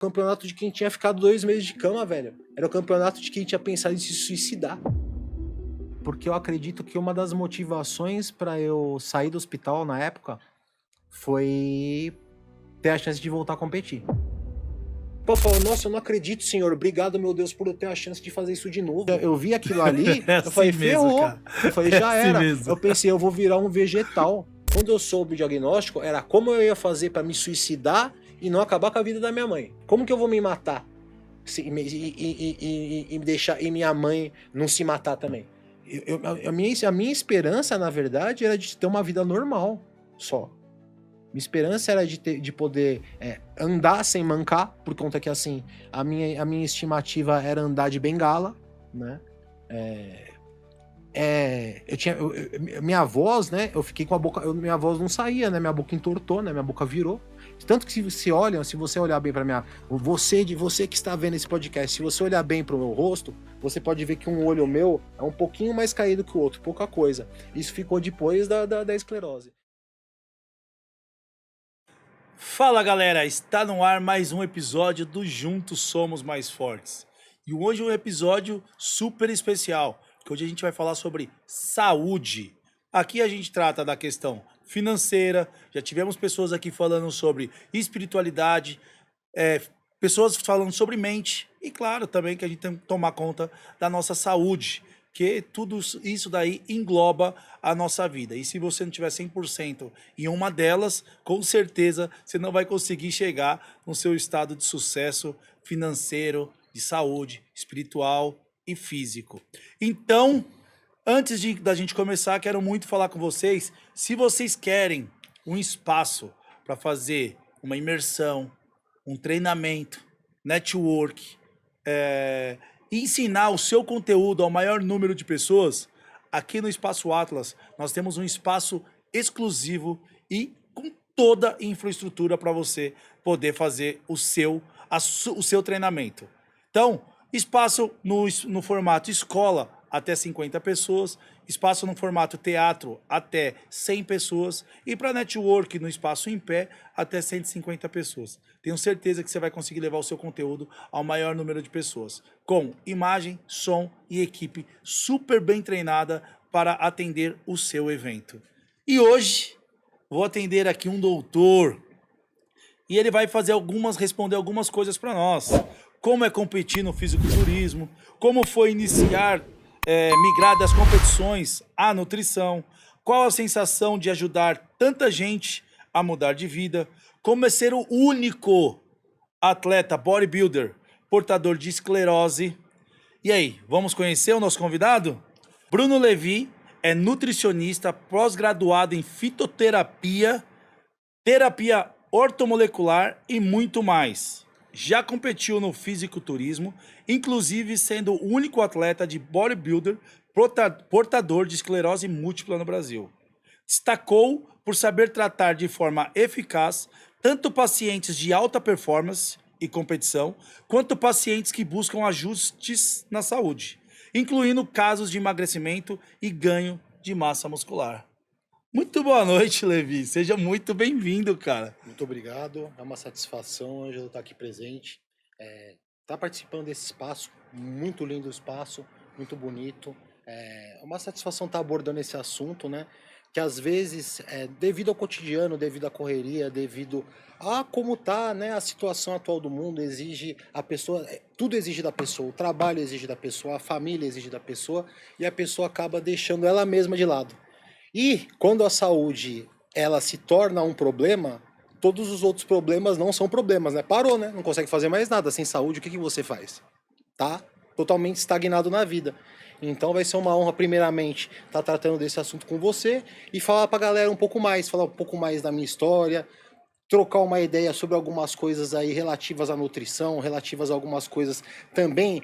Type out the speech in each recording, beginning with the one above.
campeonato de quem tinha ficado 2 meses de cama, velho. Era o campeonato de quem tinha pensado em se suicidar. Porque eu acredito que uma das motivações pra eu sair do hospital na época foi ter a chance de voltar a competir. Pô, falou, nossa, eu não acredito, senhor. Obrigado, meu Deus, por eu ter a chance de fazer isso de novo. Eu vi aquilo ali, É eu falei, assim mesmo, ferrou. cara. Eu falei, É já assim era. mesmo. Eu pensei, eu vou virar um vegetal. Quando eu soube o diagnóstico, era como eu ia fazer pra me suicidar e não acabar com a vida da minha mãe. Como que eu vou me matar e deixar e minha mãe não se matar também? A minha esperança, na verdade, era de ter uma vida normal só. Minha esperança era de poder andar sem mancar, por conta que, assim, a minha estimativa era andar de bengala, né? Minha voz, né? Eu fiquei com a boca... minha voz não saía, né? Minha boca entortou, né? Minha boca virou. Tanto que se você olhar bem pra minha... Você que está vendo esse podcast, se você olhar bem pro meu rosto, você pode ver que um olho meu é um pouquinho mais caído que o outro, pouca coisa. Isso ficou depois da esclerose. Fala galera, está no ar mais um episódio do Juntos Somos Mais Fortes. E hoje é um episódio super especial, que hoje a gente vai falar sobre saúde. Aqui a gente trata da questão financeira, já tivemos pessoas aqui falando sobre espiritualidade, pessoas falando sobre mente e claro também que a gente tem que tomar conta da nossa saúde, que tudo isso daí engloba a nossa vida. E se você não tiver 100% em uma delas, com certeza você não vai conseguir chegar no seu estado de sucesso financeiro, de saúde, espiritual e físico. Então, antes da gente começar, quero muito falar com vocês, se vocês querem um espaço para fazer uma imersão, um treinamento, network, ensinar o seu conteúdo ao maior número de pessoas, aqui no Espaço Atlas nós temos um espaço exclusivo e com toda a infraestrutura para você poder fazer o seu treinamento. Então, espaço no formato escola até 50 pessoas, espaço no formato teatro até 100 pessoas e para network no espaço em pé até 150 pessoas. Tenho certeza que você vai conseguir levar o seu conteúdo ao maior número de pessoas, com imagem, som e equipe super bem treinada para atender o seu evento. E hoje vou atender aqui um doutor e ele vai responder algumas coisas para nós. Como é competir no fisiculturismo, como foi migrar das competições à nutrição, qual a sensação de ajudar tanta gente a mudar de vida, como é ser o único atleta bodybuilder portador de esclerose. E aí, vamos conhecer o nosso convidado? Bruno Levi é nutricionista pós-graduado em fitoterapia, terapia ortomolecular e muito mais. Já competiu no fisiculturismo, inclusive sendo o único atleta de bodybuilder portador de esclerose múltipla no Brasil. Destacou por saber tratar de forma eficaz tanto pacientes de alta performance e competição, quanto pacientes que buscam ajustes na saúde, incluindo casos de emagrecimento e ganho de massa muscular. Muito boa noite, Levi. Seja muito bem-vindo, cara. Muito obrigado. É uma satisfação, Ângelo, estar aqui presente. Estar participando desse espaço, muito lindo o espaço, muito bonito. É uma satisfação estar abordando esse assunto, né? Que às vezes, devido ao cotidiano, devido à correria, devido a como está, né, a situação atual do mundo, exige a pessoa, tudo exige da pessoa, o trabalho exige da pessoa, a família exige da pessoa, e a pessoa acaba deixando ela mesma de lado. E quando a saúde ela se torna um problema, todos os outros problemas não são problemas, né? Parou, né? Não consegue fazer mais nada. Sem saúde, o que você faz? Tá totalmente estagnado na vida. Então vai ser uma honra, primeiramente, estar tratando desse assunto com você e falar pra galera falar um pouco mais da minha história, trocar uma ideia sobre algumas coisas aí relativas à nutrição, relativas a algumas coisas também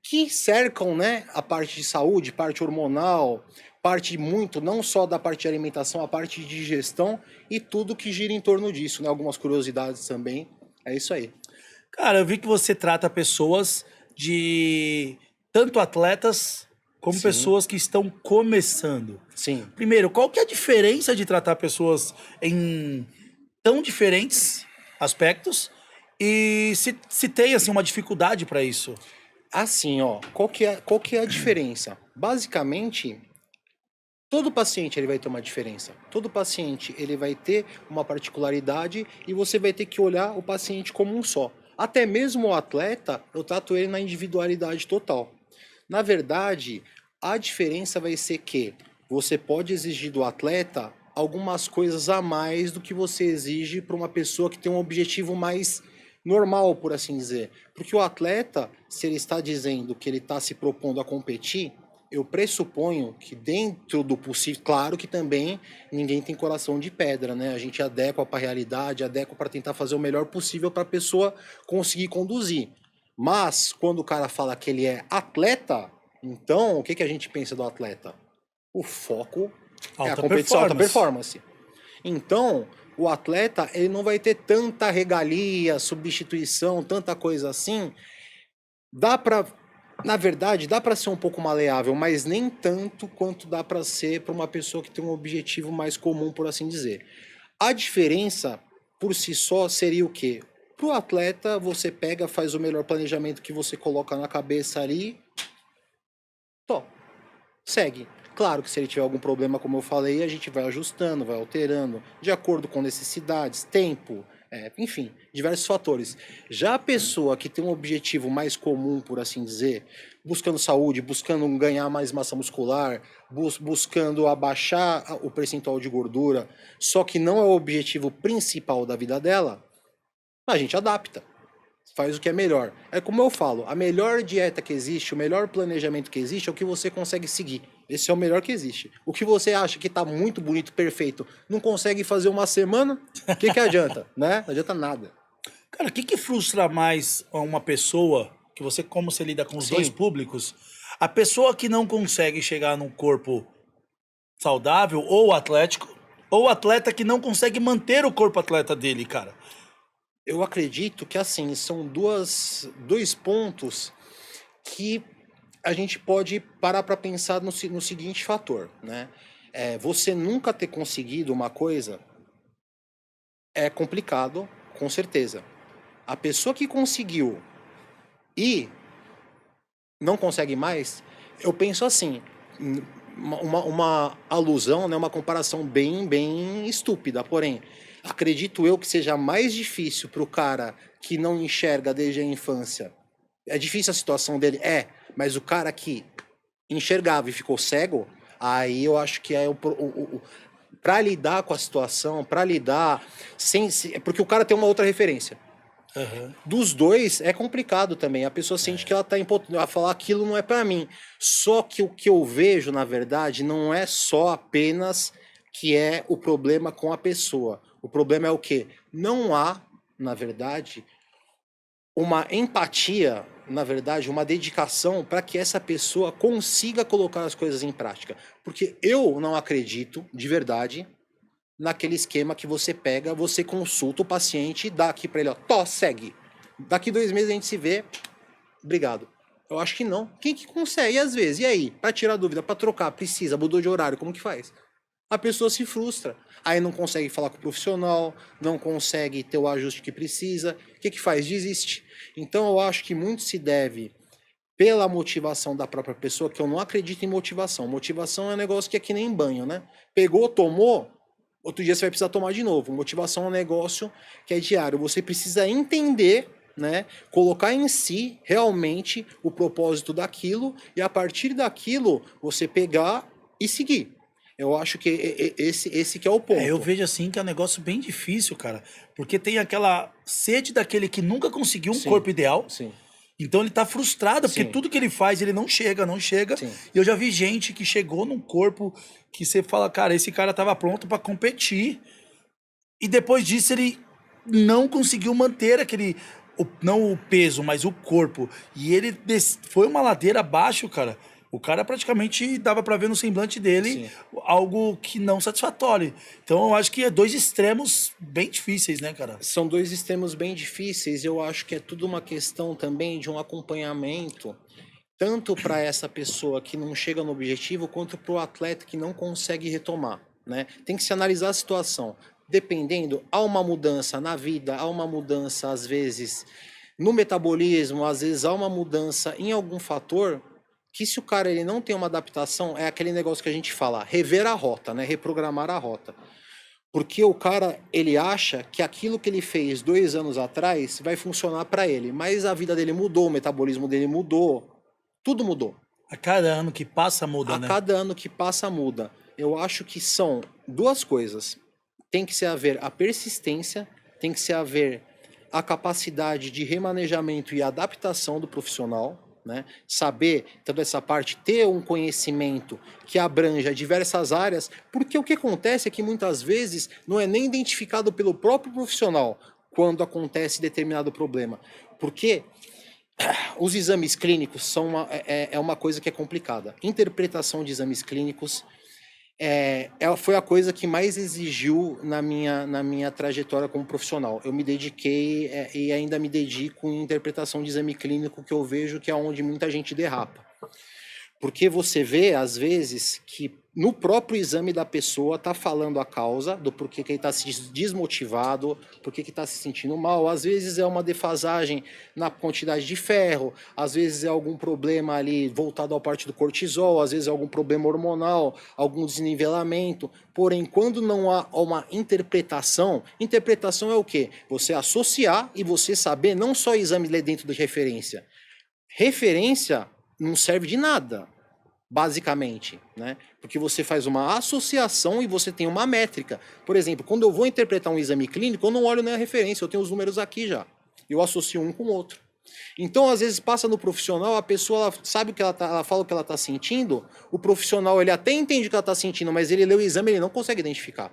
que cercam, né, a parte de saúde, parte hormonal, parte muito, não só da parte de alimentação, a parte de digestão e tudo que gira em torno disso, né? Algumas curiosidades também. É isso aí. Cara, eu vi que você trata pessoas de tanto atletas como Sim. pessoas que estão começando. Sim. Primeiro, qual que é a diferença de tratar pessoas em tão diferentes aspectos E se tem, assim, uma dificuldade para isso? Assim, ó, qual que é a diferença? Basicamente, todo paciente ele vai ter uma diferença. Todo paciente ele vai ter uma particularidade e você vai ter que olhar o paciente como um só. Até mesmo o atleta, eu trato ele na individualidade total. Na verdade, a diferença vai ser que você pode exigir do atleta algumas coisas a mais do que você exige para uma pessoa que tem um objetivo mais normal, por assim dizer. Porque o atleta, se ele está dizendo que ele está se propondo a competir, eu pressuponho que dentro do possível, claro que também ninguém tem coração de pedra, né? A gente adequa para a realidade, adequa para tentar fazer o melhor possível para a pessoa conseguir conduzir. Mas quando o cara fala que ele é atleta, então o que a gente pensa do atleta? O foco é a Alta competição, alta performance. performance. Então, o atleta ele não vai ter tanta regalia, substituição, tanta coisa assim. Dá para, na verdade, dá para ser um pouco maleável, mas nem tanto quanto dá para ser para uma pessoa que tem um objetivo mais comum, por assim dizer. A diferença por si só seria o quê? Para o atleta, você pega, faz o melhor planejamento que você coloca na cabeça ali, tó, segue. Claro que se ele tiver algum problema, como eu falei, a gente vai ajustando, vai alterando, de acordo com necessidades, tempo, enfim, diversos fatores. Já a pessoa que tem um objetivo mais comum, por assim dizer, buscando saúde, buscando ganhar mais massa muscular, buscando abaixar o percentual de gordura, só que não é o objetivo principal da vida dela, a gente adapta. Faz o que é melhor. É como eu falo, a melhor dieta que existe, o melhor planejamento que existe é o que você consegue seguir. Esse é o melhor que existe. O que você acha que tá muito bonito, perfeito, não consegue fazer uma semana, o que adianta, né? Não adianta nada. Cara, o que frustra mais uma pessoa, que você, como você lida com os dois Sim, públicos, a pessoa que não consegue chegar num corpo saudável ou atlético, ou o atleta que não consegue manter o corpo atleta dele, cara? eu acredito que assim, são dois pontos que a gente pode parar para pensar no seguinte fator, né? Você nunca ter conseguido uma coisa é complicado, com certeza. A pessoa que conseguiu e não consegue mais, eu penso assim, uma alusão, né, uma comparação bem estúpida, porém, acredito eu que seja mais difícil para o cara que não enxerga desde a infância. É difícil a situação dele? É, mas o cara que enxergava e ficou cego, aí eu acho que é para lidar com a situação, para lidar porque o cara tem uma outra referência. Aham. Dos dois é complicado também. A pessoa sente que ela tá a falar aquilo não é para mim. Só que o que eu vejo, na verdade, não é só apenas que é o problema com a pessoa. O problema é o quê? Não há, na verdade, uma empatia, na verdade, uma dedicação para que essa pessoa consiga colocar as coisas em prática. Porque eu não acredito, de verdade, naquele esquema que você pega, você consulta o paciente e dá aqui para ele, ó, tó, segue. Daqui 2 meses a gente se vê, obrigado. Eu acho que não. Quem que consegue, às vezes? E aí? Para tirar dúvida, para trocar, precisa, mudou de horário, como que faz? A pessoa se frustra. Aí não consegue falar com o profissional, não consegue ter o ajuste que precisa. O que faz? Desiste. Então eu acho que muito se deve pela motivação da própria pessoa, que eu não acredito em motivação. Motivação é um negócio que é que nem banho, né? Pegou, tomou, outro dia você vai precisar tomar de novo. Motivação é um negócio que é diário. Você precisa entender, né? Colocar em si realmente o propósito daquilo e a partir daquilo você pegar e seguir. Eu acho que esse que é o Eu ponto. vejo assim que é um negócio bem difícil, cara. Porque tem aquela sede daquele que nunca conseguiu um Sim, corpo ideal. sim, Então ele tá frustrado, porque sim, tudo que ele faz, ele não chega, não chega. sim. E eu já vi gente que chegou num corpo que você fala, cara, esse cara tava pronto pra competir. E depois disso ele não conseguiu manter aquele, não o peso, mas o corpo. E ele foi uma ladeira abaixo, cara. O cara praticamente dava pra ver no semblante dele Sim. algo que não satisfatório. Então eu acho que é dois extremos bem difíceis, né, cara? São dois extremos bem difíceis. Eu acho que é tudo uma questão também de um acompanhamento, tanto para essa pessoa que não chega no objetivo, quanto para o atleta que não consegue retomar, né? Tem que se analisar a situação. dependendo, há uma mudança na vida, há uma mudança, às vezes, no metabolismo, às vezes há uma mudança em algum fator que se o cara ele não tem uma adaptação, é aquele negócio que a gente fala, rever a rota, né? Reprogramar a rota. Porque o cara, ele acha que aquilo que ele fez 2 anos atrás vai funcionar para ele, mas a vida dele mudou, o metabolismo dele mudou, tudo mudou. A cada ano que passa muda, A né? cada ano que passa muda. Eu acho que são duas coisas. Tem que ser haver a persistência, tem que ser haver a capacidade de remanejamento e adaptação do profissional, né? Saber toda essa parte, ter um conhecimento que abranja diversas áreas, porque o que acontece é que muitas vezes não é nem identificado pelo próprio profissional quando acontece determinado problema. Porque os exames clínicos são uma coisa que é complicada. Interpretação de exames clínicos foi a coisa que mais exigiu na minha trajetória como profissional. Eu me dediquei e ainda me dedico em interpretação de exame clínico, que eu vejo que é onde muita gente derrapa. Porque você vê, às vezes, que no próprio exame da pessoa está falando a causa do porquê que ele está se desmotivado, porquê que está se sentindo mal. Às vezes é uma defasagem na quantidade de ferro, às vezes é algum problema ali voltado à parte do cortisol, às vezes é algum problema hormonal, algum desnivelamento. Porém, quando não há uma interpretação é o quê? Você associar e você saber não só exame dentro de referência. Referência não serve de nada, basicamente, né? Porque você faz uma associação e você tem uma métrica. Por exemplo, quando eu vou interpretar um exame clínico, eu não olho nem a referência, eu tenho os números aqui já. Eu associo um com o outro. Então, às vezes, passa no profissional, a pessoa ela sabe o que ela fala o que ela está sentindo, o profissional ele até entende o que ela está sentindo, mas ele lê o exame e ele não consegue identificar.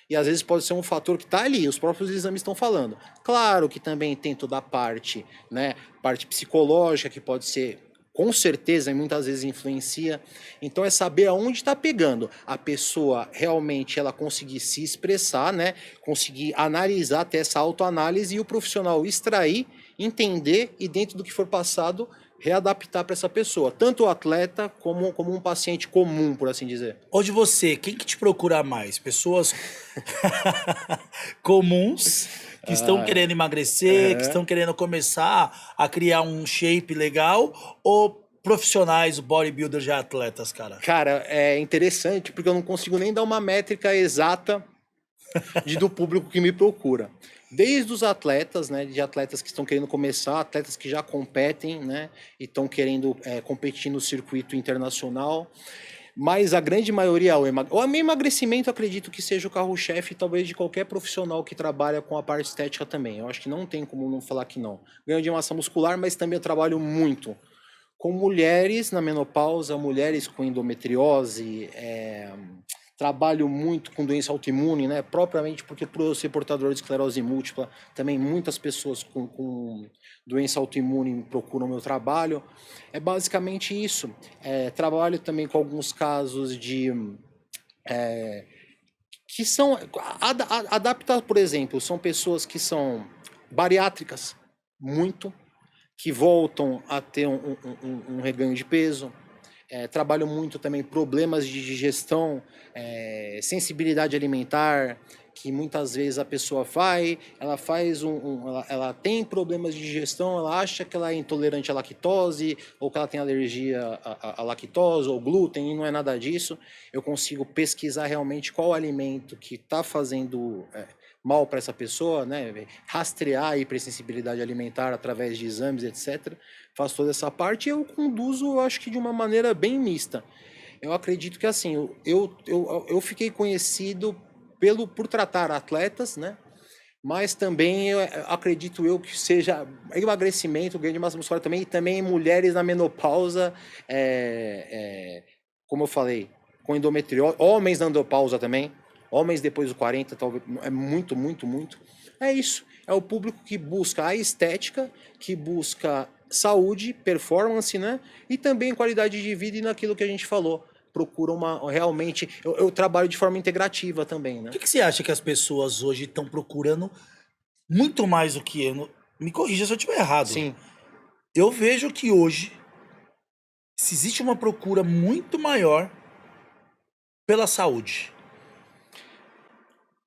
E às vezes pode ser um fator que está ali, os próprios exames estão falando. Claro que também tem toda a parte, né, parte psicológica, que pode ser, com certeza, e muitas vezes influencia. Então é saber aonde está pegando. A pessoa realmente ela conseguir se expressar, né, conseguir analisar, ter essa autoanálise e o profissional extrair, entender e dentro do que for passado, readaptar para essa pessoa. Tanto o atleta como um paciente comum, por assim dizer. Hoje você, quem que te procura mais? Pessoas comuns que estão querendo emagrecer, que estão querendo começar a criar um shape legal, ou profissionais, bodybuilders já atletas, cara? Cara, é interessante porque eu não consigo nem dar uma métrica exata do público que me procura. Desde os atletas, né, de atletas que estão querendo começar, atletas que já competem, né, e estão querendo competir no circuito internacional, mas a grande maioria, o emagrecimento, acredito que seja o carro-chefe, talvez, de qualquer profissional que trabalha com a parte estética também. Eu acho que não tem como não falar que não. Ganho de massa muscular, mas também eu trabalho muito com mulheres na menopausa, mulheres com endometriose, trabalho muito com doença autoimune, né? Propriamente porque por eu ser portador de esclerose múltipla, também muitas pessoas com doença autoimune procuram meu trabalho. É basicamente isso. Trabalho também com alguns casos de que são adaptados, por exemplo, são pessoas que são bariátricas, muito, que voltam a ter um reganho de peso. Trabalho muito também problemas de digestão, sensibilidade alimentar, que muitas vezes a pessoa ela faz ela tem problemas de digestão, ela acha que ela é intolerante à lactose, ou que ela tem alergia à lactose ou glúten, e não é nada disso. Eu consigo pesquisar realmente qual alimento que está fazendo mal para essa pessoa, né? Rastrear a hipersensibilidade alimentar através de exames, etc. Faço toda essa parte e eu conduzo, eu acho que de uma maneira bem mista. Eu acredito que assim, eu fiquei conhecido por tratar atletas, né? Mas também acredito eu que seja emagrecimento, ganho de massa muscular também, e também mulheres na menopausa, como eu falei, com endometriose, homens na andropausa também, homens depois dos 40, talvez, é muito, muito, muito. É isso, é o público que busca a estética, que busca saúde, performance, né? E também qualidade de vida e naquilo que a gente falou. Procura realmente. Eu trabalho de forma integrativa também, né? O que você acha que as pessoas hoje estão procurando muito mais do que eu? Me corrija se eu estiver errado. Sim. Eu vejo que hoje se existe uma procura muito maior pela saúde.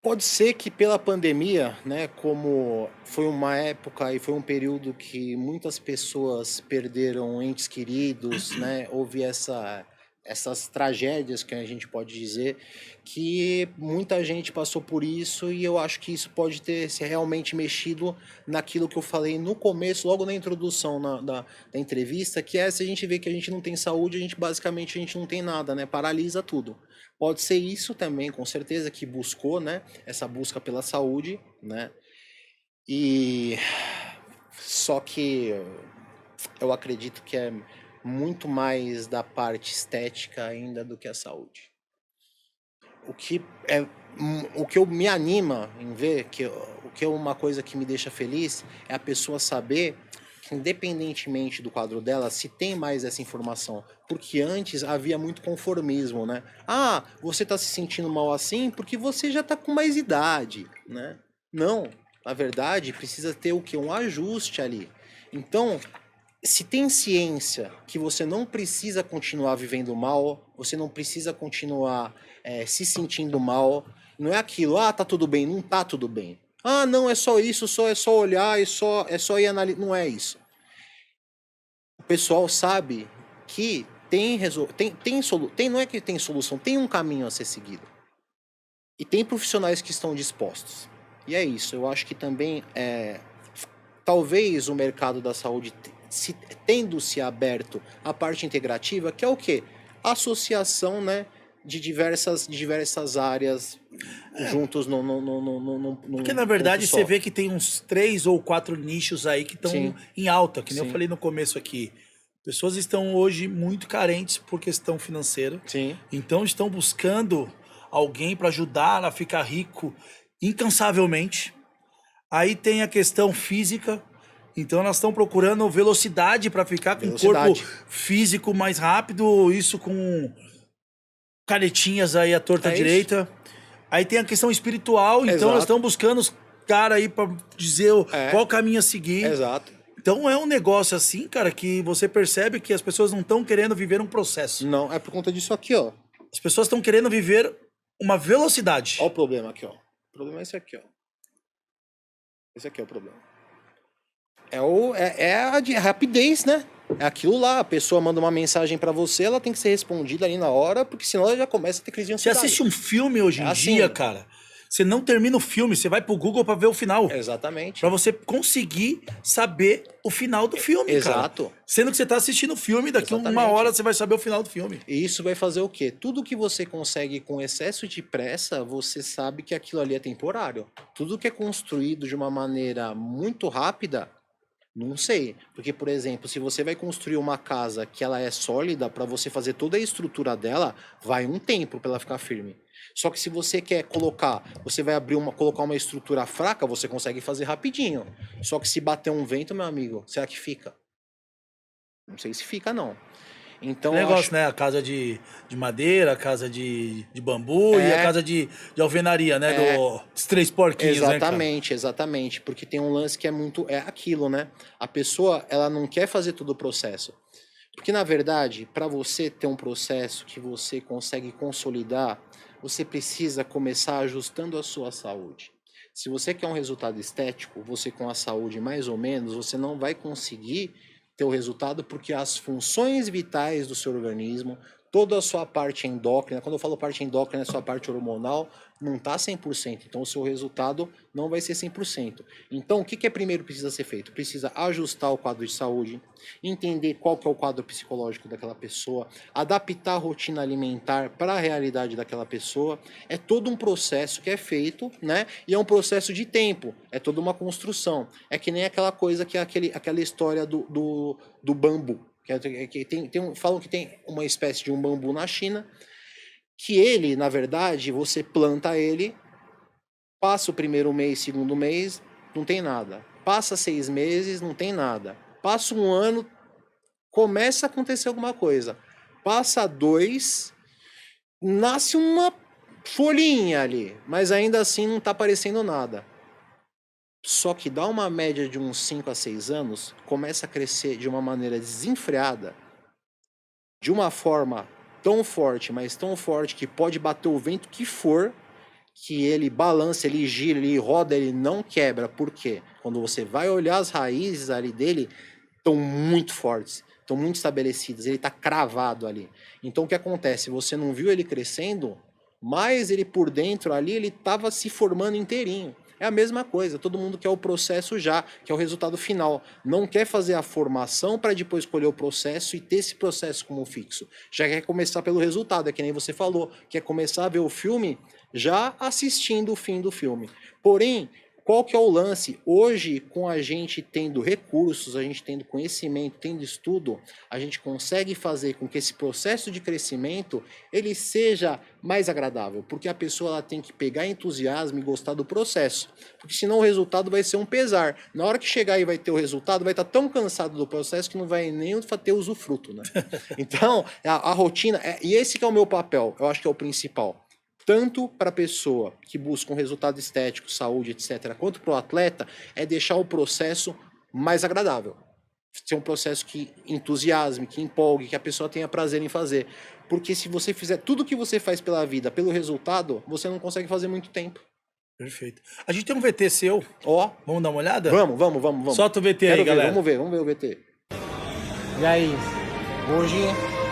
Pode ser que pela pandemia, né, como foi uma época e foi um período que muitas pessoas perderam entes queridos, né, houve essas tragédias que a gente pode dizer, que muita gente passou por isso e eu acho que isso pode ter se realmente mexido naquilo que eu falei no começo, logo na introdução da entrevista, que é se a gente vê que a gente não tem saúde, a gente não tem nada, né, paralisa tudo. Pode ser isso também, com certeza, que buscou, né? Essa busca pela saúde, né? E só que eu acredito que é muito mais da parte estética ainda do que a saúde. O que é o que eu me anima em ver, o que é uma coisa que me deixa feliz, é a pessoa saber que independentemente do quadro dela, se tem mais essa informação. Porque antes havia muito conformismo, né? Ah, você está se sentindo mal assim porque você já está com mais idade, né? Não, na verdade precisa ter o que? Um ajuste ali. Então, se tem ciência que você não precisa continuar vivendo mal, você não precisa continuar se sentindo mal, não é aquilo, ah, tá tudo bem, não tá tudo bem. Ah, não, é só isso, é só olhar, é só ir analisar. Não é isso. O pessoal sabe que não é que tem solução, tem um caminho a ser seguido. E tem profissionais que estão dispostos. E é isso, eu acho que também talvez o mercado da saúde tendo-se aberto à parte integrativa, que é o quê? Associação, né, de diversas áreas juntos num Porque, na ponto verdade, você só. vê que tem uns 3 ou 4 nichos aí que estão Sim, em alta, que nem eu sim, falei no começo aqui. Pessoas estão hoje muito carentes por questão financeira, sim, então estão buscando alguém para ajudar a ficar rico incansavelmente. Aí tem a questão física, então elas estão procurando velocidade para ficar com o corpo velocidade. físico mais rápido, isso com canetinhas aí à torta É isso. direita. Aí tem a questão espiritual, então elas estão Exato. buscando os caras aí pra dizer É, qual caminho a seguir. exato. Então é um negócio assim, cara, que você percebe que as pessoas não estão querendo viver um processo. Não, é por conta disso aqui, ó. As pessoas estão querendo viver uma velocidade. Ó o problema aqui, ó. O problema é esse aqui, ó. Esse aqui é o problema. É a rapidez, né? É aquilo lá, a pessoa manda uma mensagem pra você, ela tem que ser respondida ali na hora, porque senão ela já começa a ter crise de Você ansiedade. assiste um filme hoje É em assim. dia, cara, você não termina o filme, você vai pro Google pra ver o final. Exatamente. Pra você conseguir saber o final do filme, cara. Exato. Sendo que você tá assistindo o filme, daqui uma Exatamente. hora você vai saber o final do filme. E isso vai fazer o quê? Tudo que você consegue com excesso de pressa, você sabe que aquilo ali é temporário. Tudo que é construído de uma maneira muito rápida, não sei. Porque, por exemplo, se você vai construir uma casa que ela é sólida, para você fazer toda a estrutura dela, vai um tempo para ela ficar firme. Só que se você quer você vai colocar uma estrutura fraca, você consegue fazer rapidinho. Só que se bater um vento, meu amigo, será que fica? Não sei se fica, não. Então, eu Negócio, acho. né? A casa de madeira, a casa de bambu e a É, casa de alvenaria, né? é, Dos 3 porquinhos, né, cara? exatamente, exatamente. Porque tem um lance que é muito. É aquilo, né? A pessoa, ela não quer fazer todo o processo. Porque, na verdade, para você ter um processo que você consegue consolidar, você precisa começar ajustando a sua saúde. Se você quer um resultado estético, você com a saúde mais ou menos, você não vai conseguir ter o resultado porque as funções vitais do seu organismo, toda a sua parte endócrina, quando eu falo parte endócrina, é a sua parte hormonal, não está 100%. Então o seu resultado não vai ser 100%. Então o que primeiro precisa ser feito? Precisa ajustar o quadro de saúde, entender qual que é o quadro psicológico daquela pessoa, adaptar a rotina alimentar para a realidade daquela pessoa. É todo um processo que é feito, né? E é um processo de tempo, é toda uma construção. É que nem aquela coisa que é aquela história do bambu. Falam que tem uma espécie de um bambu na China, que ele, na verdade, você planta ele, passa o primeiro mês, segundo mês, não tem nada. Passa 6 meses, não tem nada. Passa um ano, começa a acontecer alguma coisa. Passa 2, nasce uma folhinha ali, mas ainda assim não está aparecendo nada. Só que dá uma média de uns 5 a 6 anos, começa a crescer de uma maneira desenfreada, de uma forma tão forte, mas tão forte que pode bater o vento que for, que ele balança, ele gira, ele roda, ele não quebra. Por quê? Quando você vai olhar as raízes ali dele, estão muito fortes, estão muito estabelecidas, ele está cravado ali. Então o que acontece? Você não viu ele crescendo, mas ele por dentro ali, ele estava se formando inteirinho. É a mesma coisa, todo mundo quer o processo já, que é o resultado final. Não quer fazer a formação para depois escolher o processo e ter esse processo como fixo. Já quer começar pelo resultado, é que nem você falou, quer começar a ver o filme já assistindo o fim do filme. Porém, qual que é o lance? Hoje, com a gente tendo recursos, a gente tendo conhecimento, tendo estudo, a gente consegue fazer com que esse processo de crescimento ele seja mais agradável, porque a pessoa ela tem que pegar entusiasmo e gostar do processo, porque senão o resultado vai ser um pesar. Na hora que chegar e vai ter o resultado, vai estar tão cansado do processo que não vai nem ter usufruto, né? Então, a rotina, e esse que é o meu papel, eu acho que é o principal. Tanto para a pessoa que busca um resultado estético, saúde, etc., quanto para o atleta, é deixar o processo mais agradável. Ser um processo que entusiasme, que empolgue, que a pessoa tenha prazer em fazer. Porque se você fizer tudo que você faz pela vida, pelo resultado, você não consegue fazer muito tempo. Perfeito. A gente tem um VT seu. Ó, Vamos dar uma olhada? vamos. Solta o VT Quero aí, ver, galera. vamos ver o VT. E aí, hoje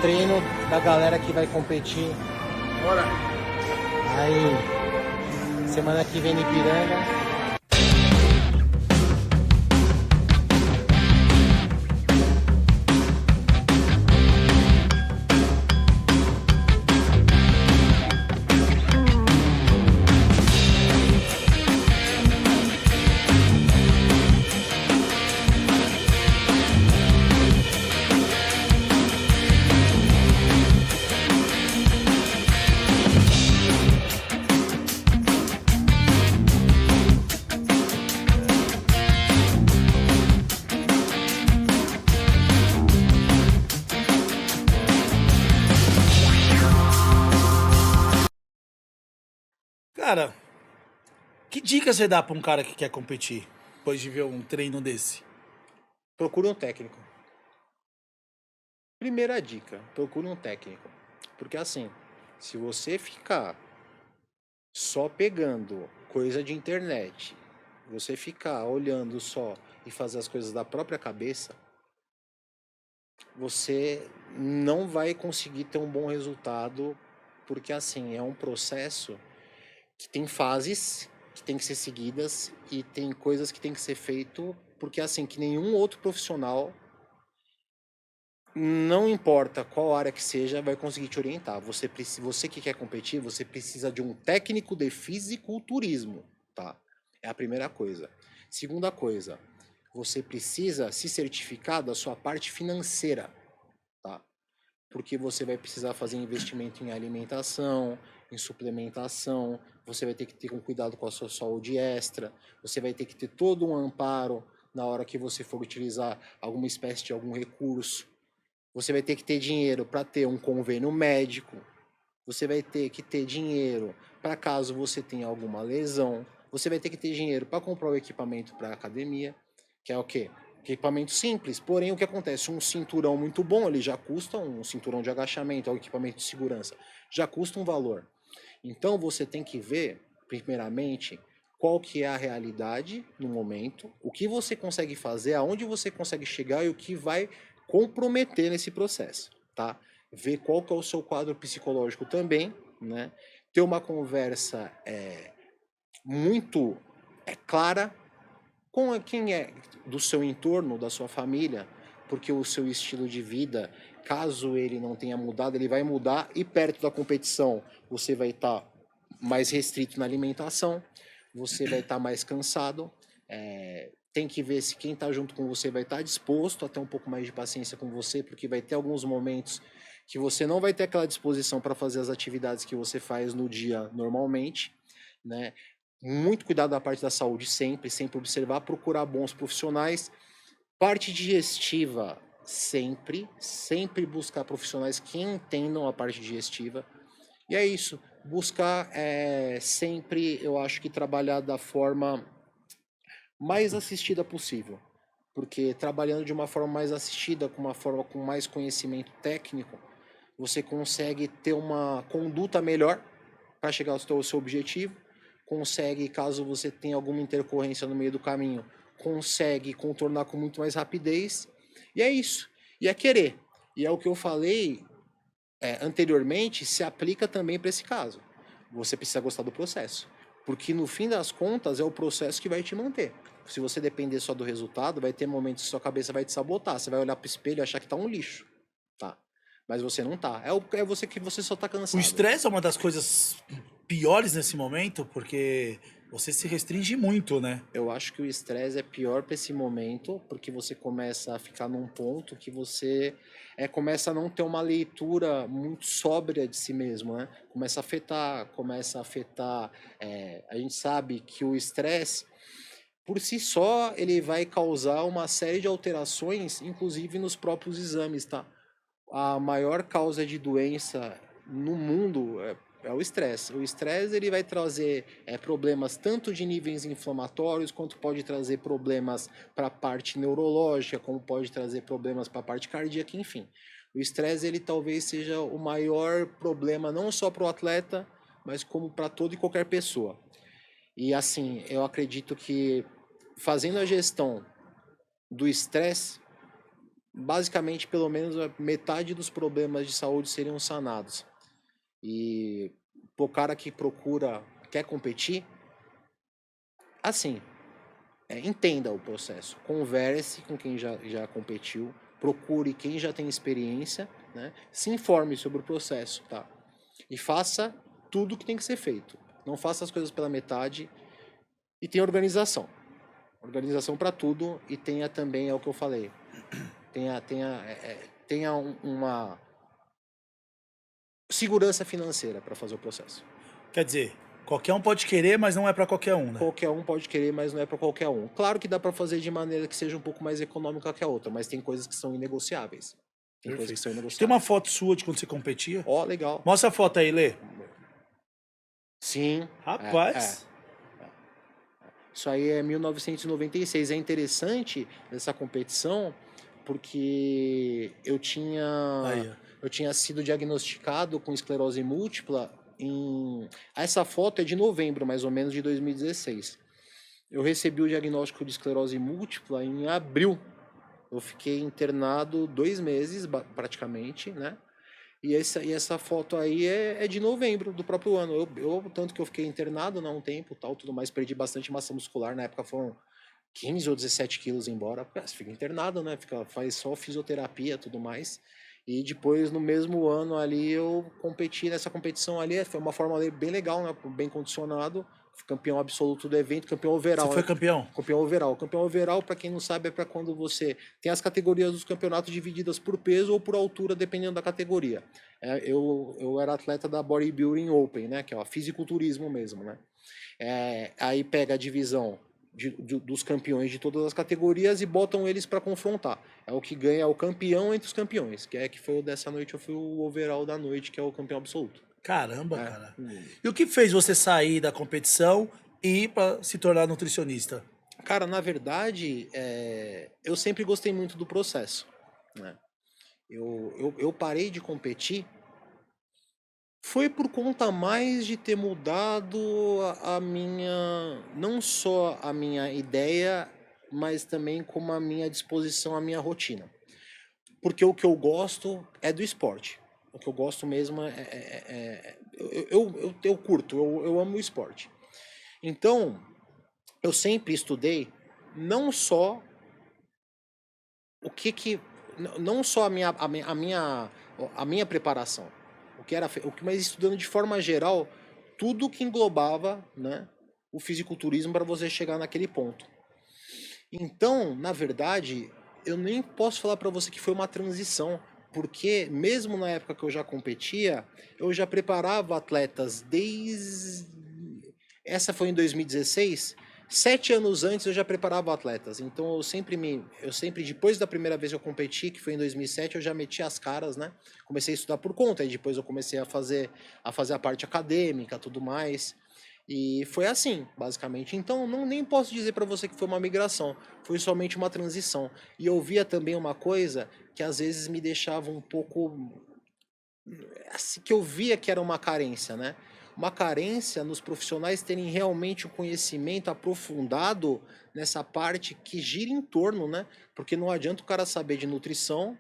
treino da galera que vai competir. Bora. Aí, semana que vem em Ipiranga. Cara, que dica você dá pra um cara que quer competir depois de ver um treino desse? Procure um técnico. Primeira dica, procure um técnico. Porque assim, se você ficar só pegando coisa de internet, você ficar olhando só e fazer as coisas da própria cabeça, você não vai conseguir ter um bom resultado, porque assim, é um processo que tem fases que tem que ser seguidas e tem coisas que tem que ser feito, porque assim, que nenhum outro profissional, não importa qual área que seja, vai conseguir te orientar. Você que quer competir, você precisa de um técnico de fisiculturismo, tá? É a primeira coisa. Segunda coisa, você precisa se certificar da sua parte financeira, tá? Porque você vai precisar fazer investimento em alimentação, em suplementação, você vai ter que ter um cuidado com a sua saúde extra, você vai ter que ter todo um amparo na hora que você for utilizar alguma espécie de algum recurso. Você vai ter que ter dinheiro para ter um convênio médico. Você vai ter que ter dinheiro para caso você tenha alguma lesão. Você vai ter que ter dinheiro para comprar o equipamento para a academia, que é o quê? Equipamento simples. Porém, o que acontece? Um cinturão muito bom, ele já custa um cinturão de agachamento, um equipamento de segurança, já custa um valor. Então, você tem que ver, primeiramente, qual que é a realidade no momento, o que você consegue fazer, aonde você consegue chegar e o que vai comprometer nesse processo, tá? Ver qual que é o seu quadro psicológico também, né? Ter uma conversa muito clara com quem é do seu entorno, da sua família, porque o seu estilo de vida, caso ele não tenha mudado, ele vai mudar e perto da competição você vai estar mais restrito na alimentação, você vai estar mais cansado, tem que ver se quem está junto com você vai estar disposto a ter um pouco mais de paciência com você, porque vai ter alguns momentos que você não vai ter aquela disposição para fazer as atividades que você faz no dia normalmente, né? Muito cuidado da parte da saúde sempre observar, procurar bons profissionais. Parte digestiva, sempre buscar profissionais que entendam a parte digestiva. E é isso, buscar sempre, eu acho que trabalhar da forma mais assistida possível. Porque trabalhando de uma forma mais assistida, com uma forma com mais conhecimento técnico, você consegue ter uma conduta melhor para chegar ao seu objetivo. consegue, caso você tenha alguma intercorrência no meio do caminho, consegue contornar com muito mais rapidez. E é isso. E é querer. E é o que eu falei anteriormente, se aplica também para esse caso. Você precisa gostar do processo. Porque no fim das contas é o processo que vai te manter. Se você depender só do resultado, vai ter momentos que sua cabeça vai te sabotar. Você vai olhar pro espelho e achar que tá um lixo. Tá. Mas você não tá. É você que você só tá O cansado. estresse é uma das coisas piores nesse momento, porque você se restringe muito, né? Eu acho que o estresse é pior para esse momento, porque você começa a ficar num ponto que você começa a não ter uma leitura muito sóbria de si mesmo, né? Começa a afetar. A gente sabe que o estresse, por si só, ele vai causar uma série de alterações, inclusive nos próprios exames, tá? A maior causa de doença no mundo é o estresse. O estresse ele vai trazer problemas tanto de níveis inflamatórios, quanto pode trazer problemas para a parte neurológica, como pode trazer problemas para a parte cardíaca, enfim. O estresse ele talvez seja o maior problema não só para o atleta, mas como para toda e qualquer pessoa. E assim, eu acredito que fazendo a gestão do estresse, basicamente, pelo menos metade dos problemas de saúde seriam sanados. E o cara que quer competir, assim, entenda o processo. Converse com quem já competiu, procure quem já tem experiência, né? Se informe sobre o processo, tá? E faça tudo o que tem que ser feito. Não faça as coisas pela metade e tenha organização. Organização para tudo e tenha também, é o que eu falei, tenha uma segurança financeira para fazer o processo. Quer dizer, qualquer um pode querer, mas não é pra qualquer um, né? Qualquer um pode querer, mas não é para qualquer um. Claro que dá para fazer de maneira que seja um pouco mais econômica que a outra, mas tem coisas que são inegociáveis. Tem coisas que são Tem inegociáveis. uma foto sua de quando você competia? Ó, legal. Mostra a foto aí, Lê. Sim. Rapaz. Isso aí é 1996. É interessante essa competição porque eu Aí, ó. tinha sido diagnosticado com esclerose múltipla essa foto é de novembro, mais ou menos, de 2016. Eu recebi o diagnóstico de esclerose múltipla em abril. Eu fiquei internado 2 meses, praticamente, né? E essa foto aí é de novembro do próprio ano. Tanto que eu fiquei internado, né, um tempo, tal, tudo mais, perdi bastante massa muscular. Na época foram 15 ou 17 quilos embora. Você fica internado, né? Faz só fisioterapia, tudo mais. E depois, no mesmo ano ali, eu competi nessa competição ali. Foi uma forma bem legal, né? Bem condicionado. Fui campeão absoluto do evento, campeão overall. Você foi campeão? Campeão overall. Campeão overall, para quem não sabe, é para quando você tem as categorias dos campeonatos divididas por peso ou por altura, dependendo da categoria. Eu era atleta da Bodybuilding Open, né? Que é o fisiculturismo mesmo, né? Aí pega a divisão dos campeões de todas as categorias e botam eles para confrontar. É o que ganha o campeão entre os campeões, que foi o dessa noite, eu fui o overall da noite, que é o campeão absoluto. Caramba, cara. E o que fez você sair da competição e ir pra se tornar nutricionista? Cara, na verdade, eu sempre gostei muito do processo, né? Eu parei de competir foi por conta mais de ter mudado a minha, não só a minha ideia, mas também como a minha disposição, a minha rotina. Porque o que eu gosto é do esporte. O que eu gosto mesmo eu curto, eu amo o esporte. Então, eu sempre estudei não só não só a minha preparação, mas estudando de forma geral tudo que englobava, né, o fisiculturismo para você chegar naquele ponto. Então, na verdade, eu nem posso falar para você que foi uma transição, porque mesmo na época que eu já competia, eu já preparava atletas desde... Essa foi em 2016, 7 anos antes eu já preparava atletas, então eu sempre, depois da primeira vez que eu competi, que foi em 2007, eu já meti as caras, né? Comecei a estudar por conta, e depois eu comecei a fazer a parte acadêmica, tudo mais, e foi assim, basicamente. Então, nem posso dizer para você que foi uma migração, foi somente uma transição. E eu via também uma coisa que às vezes me deixava um pouco... Assim, que eu via que era uma carência, né? uma carência nos profissionais terem realmente um conhecimento aprofundado nessa parte que gira em torno, né? Porque não adianta o cara saber de nutrição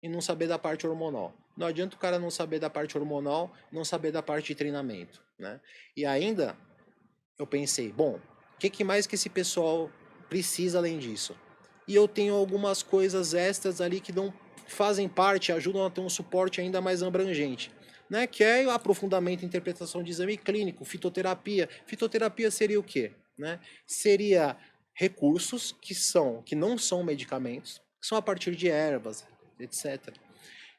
e não saber da parte hormonal. Não adianta o cara não saber da parte hormonal, não saber da parte de treinamento, né? E ainda eu pensei, bom, o que mais que esse pessoal precisa além disso? E eu tenho algumas coisas extras ali que não fazem parte, ajudam a ter um suporte ainda mais abrangente, né? Que é o aprofundamento e interpretação de exame clínico, fitoterapia. Fitoterapia seria o quê? Né? Seria recursos que não são medicamentos, que são a partir de ervas, etc.,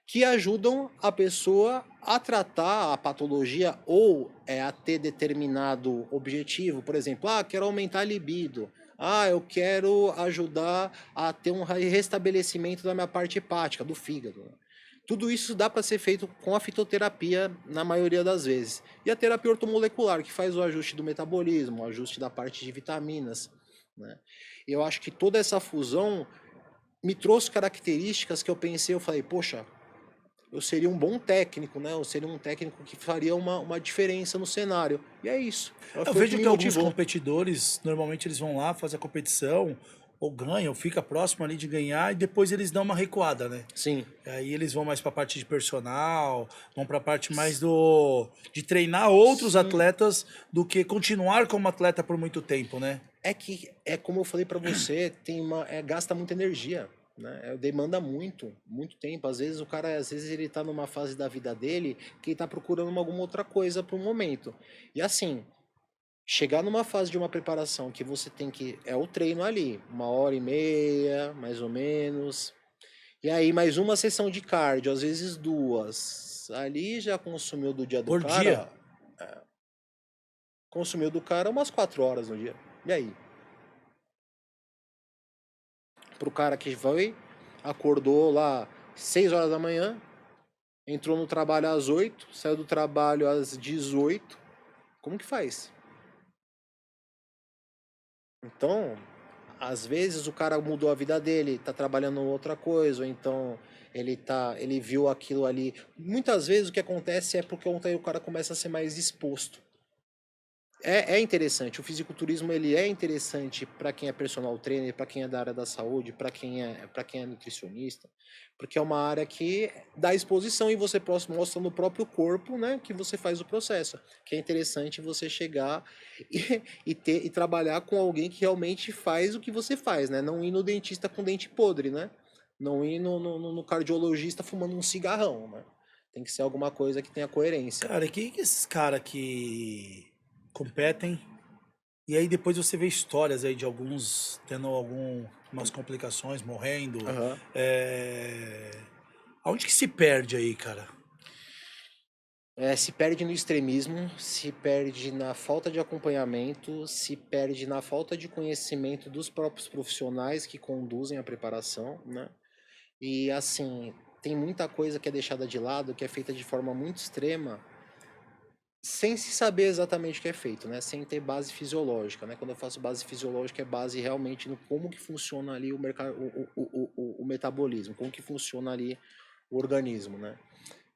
que ajudam a pessoa a tratar a patologia ou a ter determinado objetivo. Por exemplo, quero aumentar a libido. Eu quero ajudar a ter um restabelecimento da minha parte hepática, do fígado. Tudo isso dá para ser feito com a fitoterapia na maioria das vezes. E a terapia ortomolecular, que faz o ajuste do metabolismo, o ajuste da parte de vitaminas, né? Eu acho que toda essa fusão me trouxe características que eu pensei, eu falei, poxa, eu seria um bom técnico, né? Eu seria um técnico que faria uma diferença no cenário. E é isso. Eu vejo que alguns competidores, normalmente eles vão lá, fazem a competição, ou ganham, fica próximo ali de ganhar, e depois eles dão uma recuada, né? Sim. Aí eles vão mais pra parte de personal, vão pra parte mais de treinar outros atletas do que continuar como atleta por muito tempo, né? É que, como eu falei pra você, gasta muita energia. Né? Demanda muito tempo. Às vezes ele tá numa fase da vida dele que ele tá procurando alguma outra coisa pro momento. E assim, chegar numa fase de uma preparação que você tem que... É o treino ali, 1h30, mais ou menos. E aí mais uma sessão de cardio, às vezes 2. Ali já consumiu do dia do Por cara... dia? Consumiu do cara umas 4 horas no dia. E aí? Pro cara que foi, acordou lá 6 horas da manhã, entrou no trabalho às 8, saiu do trabalho às 18. Como que faz? Então, às vezes o cara mudou a vida dele, tá trabalhando outra coisa, ou então ele viu aquilo ali. Muitas vezes o que acontece é porque o cara começa a ser mais exposto. É interessante, o fisiculturismo ele é interessante para quem é personal trainer, para quem é da área da saúde, para quem é nutricionista, porque é uma área que dá exposição e você mostra no próprio corpo, né, que você faz o processo. Que é interessante você chegar e trabalhar com alguém que realmente faz o que você faz, né? Não ir no dentista com dente podre, né? Não ir no cardiologista fumando um cigarrão, né? Tem que ser alguma coisa que tenha coerência. Cara, e que esses caras que competem e aí depois você vê histórias aí de alguns tendo algumas complicações, morrendo. Aham. Aonde que se perde aí, cara? Se perde no extremismo, se perde na falta de acompanhamento, se perde na falta de conhecimento dos próprios profissionais que conduzem a preparação, né? E assim, tem muita coisa que é deixada de lado, que é feita de forma muito extrema, sem se saber exatamente o que é feito, né? Sem ter base fisiológica, né? Quando eu faço base fisiológica, é base realmente no como que funciona ali o metabolismo, como que funciona ali o organismo, né?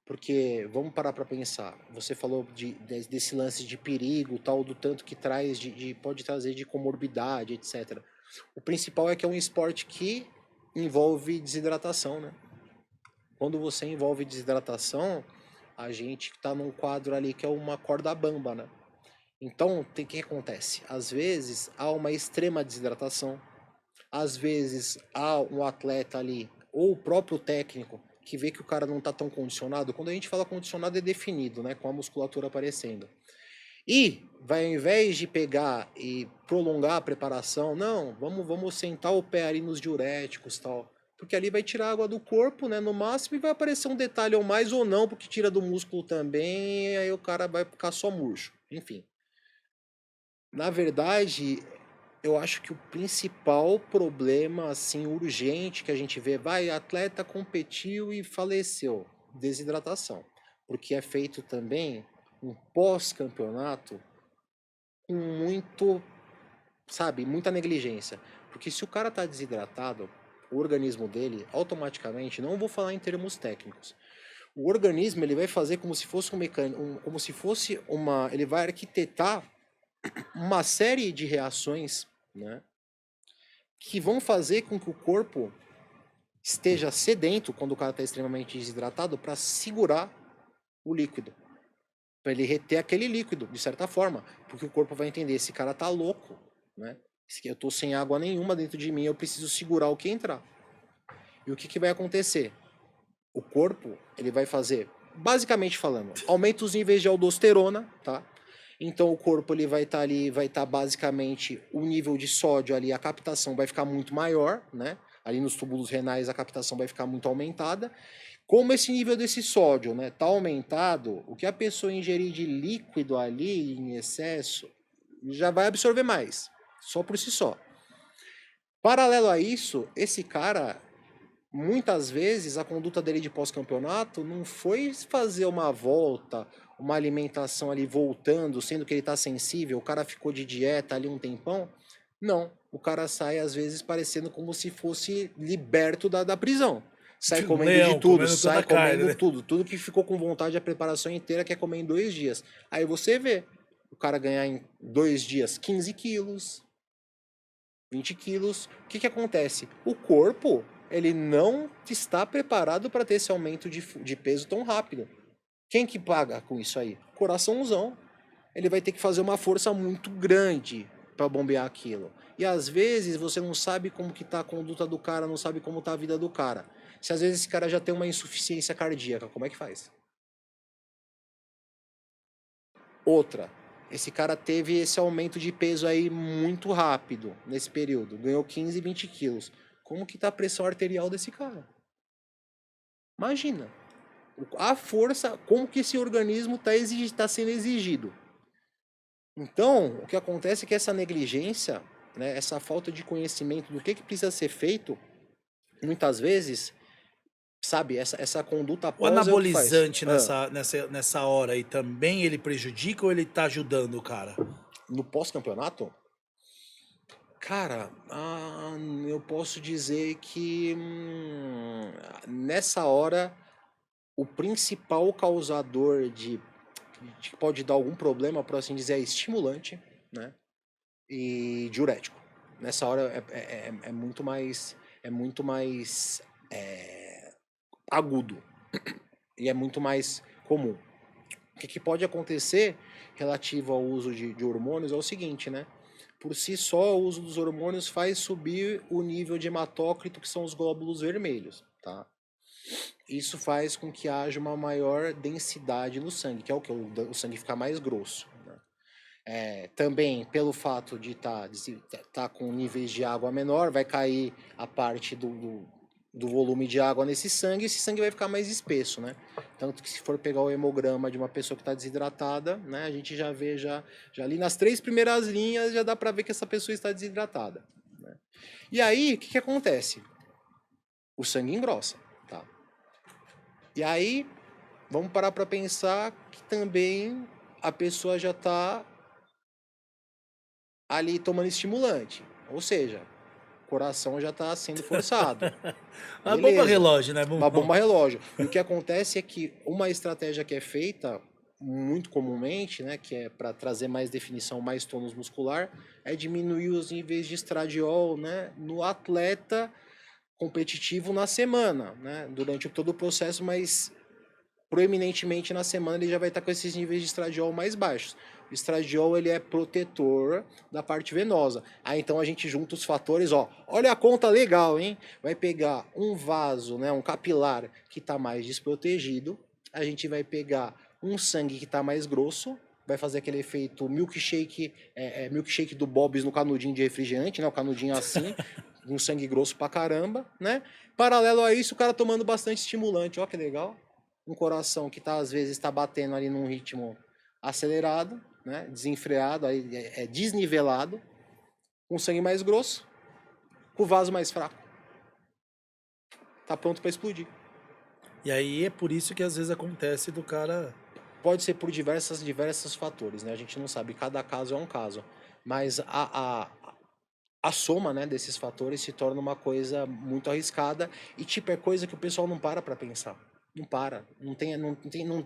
Porque, vamos parar para pensar, você falou desse lance de perigo, tal, do tanto que traz, pode trazer de comorbidade, etc. O principal é que é um esporte que envolve desidratação, né? Quando você envolve desidratação, a gente está num quadro ali que é uma corda bamba, né? Então, o que acontece? Às vezes, há uma extrema desidratação, às vezes, há um atleta ali, ou o próprio técnico, que vê que o cara não está tão condicionado. Quando a gente fala condicionado, é definido, né? Com a musculatura aparecendo. E, ao invés de pegar e prolongar a preparação, não, vamos sentar o pé ali nos diuréticos e tal. Porque ali vai tirar água do corpo, né? No máximo, e vai aparecer um detalhe ou mais ou não, porque tira do músculo também, e aí o cara vai ficar só murcho. Enfim. Na verdade, eu acho que o principal problema, assim, urgente que a gente vê, atleta competiu e faleceu, desidratação. Porque é feito também um pós-campeonato com muita negligência. Porque se o cara tá desidratado, o organismo dele, automaticamente, não vou falar em termos técnicos, O organismo ele vai fazer como se fosse um mecanismo, como se fosse uma, ele vai arquitetar uma série de reações, né, que vão fazer com que o corpo esteja sedento quando o cara está extremamente desidratado para segurar o líquido, para ele reter aquele líquido de certa forma, porque o corpo vai entender, esse cara tá louco, né? Eu tô sem água nenhuma dentro de mim, eu preciso segurar o que entrar. E o que que vai acontecer? O corpo, ele vai fazer, basicamente falando, aumenta os níveis de aldosterona, tá? Então o corpo ele vai estar ali, vai estar basicamente o nível de sódio ali, a captação vai ficar muito maior, né? Ali nos túbulos renais a captação vai ficar muito aumentada. Como esse nível desse sódio, né, tá aumentado, o que a pessoa ingerir de líquido ali em excesso já vai absorver mais, só por si só. Paralelo a isso, esse cara muitas vezes a conduta dele de pós-campeonato não foi fazer uma volta, uma alimentação ali voltando, sendo que ele tá sensível, o cara ficou de dieta ali um tempão. Não, o cara sai às vezes parecendo como se fosse liberto da prisão. Sai Um comendo leão, de tudo, comendo toda sai a carne, comendo né? tudo que ficou com vontade, a preparação inteira quer comer em 2 dias. Aí você vê o cara ganhar em 2 dias 15 quilos, 20 quilos. O que que acontece? O corpo, ele não está preparado para ter esse aumento de peso tão rápido. Quem que paga com isso aí? Coraçãozão. Ele vai ter que fazer uma força muito grande para bombear aquilo. E às vezes você não sabe como que tá a conduta do cara, não sabe como tá a vida do cara. Se às vezes esse cara já tem uma insuficiência cardíaca, como é que faz? Outra, esse cara teve esse aumento de peso aí muito rápido nesse período, ganhou 15, 20 quilos. Como que tá a pressão arterial desse cara? Imagina, a força, como que esse organismo tá sendo exigido. Então, o que acontece é que essa negligência, né, essa falta de conhecimento do que precisa ser feito, muitas vezes, sabe, essa conduta O após é o que faz. anabolizante nessa hora aí também ele prejudica ou ele tá ajudando o cara? No pós-campeonato, cara, eu posso dizer que nessa hora o principal causador de que pode dar algum problema, por assim dizer, é estimulante, né? E diurético. Nessa hora é muito mais agudo e é muito mais comum. O que pode acontecer relativo ao uso de hormônios é o seguinte, né? Por si só, o uso dos hormônios faz subir o nível de hematócrito, que são os glóbulos vermelhos, tá? Isso faz com que haja uma maior densidade no sangue, que é o que? O sangue ficar mais grosso. Né? Também, pelo fato de tá com níveis de água menor, vai cair a parte do volume de água nesse sangue, e esse sangue vai ficar mais espesso, né? Tanto que se for pegar o hemograma de uma pessoa que está desidratada, né, a gente já vê, já ali nas 3 primeiras linhas, já dá para ver que essa pessoa está desidratada. Né? E aí, o que acontece? O sangue engrossa, tá? E aí, vamos parar para pensar que também a pessoa já está ali tomando estimulante, ou seja, o coração já está sendo forçado. A bomba Beleza. relógio, né? Uma bomba relógio. E o que acontece é que uma estratégia que é feita muito comumente, né, que é para trazer mais definição, mais tônus muscular, é diminuir os níveis de estradiol, né, no atleta competitivo na semana, né, durante todo o processo, mas proeminentemente na semana ele já vai estar com esses níveis de estradiol mais baixos. O estradiol ele é protetor da parte venosa. Aí então a gente junta os fatores, ó, olha a conta legal, hein? Vai pegar um vaso, né, um capilar que está mais desprotegido, a gente vai pegar um sangue que está mais grosso, vai fazer aquele efeito milkshake, milkshake do Bob's no canudinho de refrigerante, né, o canudinho assim, um sangue grosso pra caramba, né? Paralelo a isso, o cara tomando bastante estimulante, ó que legal. Um coração que às vezes está batendo ali num ritmo acelerado, né, desenfreado, aí desnivelado, com sangue mais grosso, com o vaso mais fraco. Tá pronto para explodir. E aí é por isso que às vezes acontece do cara... Pode ser por diversos fatores, né? A gente não sabe, cada caso é um caso. Mas a soma, né, desses fatores se torna uma coisa muito arriscada e tipo é coisa que o pessoal não para pensar. Não para.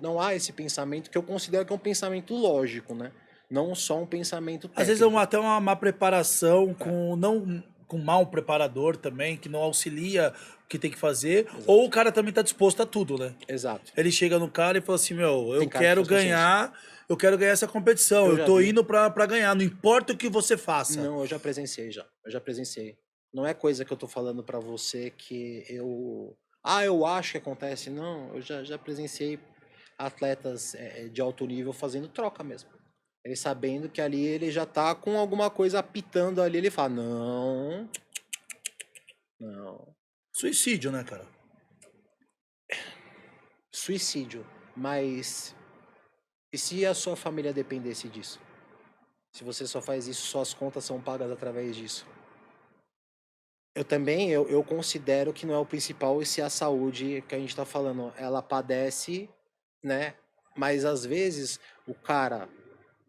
Não há esse pensamento que eu considero que é um pensamento lógico, né? Não só um pensamento Às vezes é técnico. até uma má preparação, É, com não com mau preparador também, que não auxilia o que tem que fazer, ou o exato. cara também tá disposto a tudo, né? Exato. Ele chega no cara e fala assim, meu, Tem cara que faz consciência. eu quero ganhar essa competição, Eu eu já tô vi. indo pra ganhar, não importa o que você faça. Não, eu já presenciei já. Eu já presenciei. Não é coisa que eu tô falando pra você que eu. Ah, eu acho que acontece. Não, eu já presenciei atletas de alto nível fazendo troca mesmo. Ele sabendo que ali ele já tá com alguma coisa apitando ali, ele fala: não, não. Suicídio, né, cara? Suicídio. Mas e se a sua família dependesse disso? Se você só faz isso, suas contas são pagas através disso. Eu também, eu considero que não é o principal e se a saúde que a gente tá falando, ela padece, né? Mas às vezes o cara,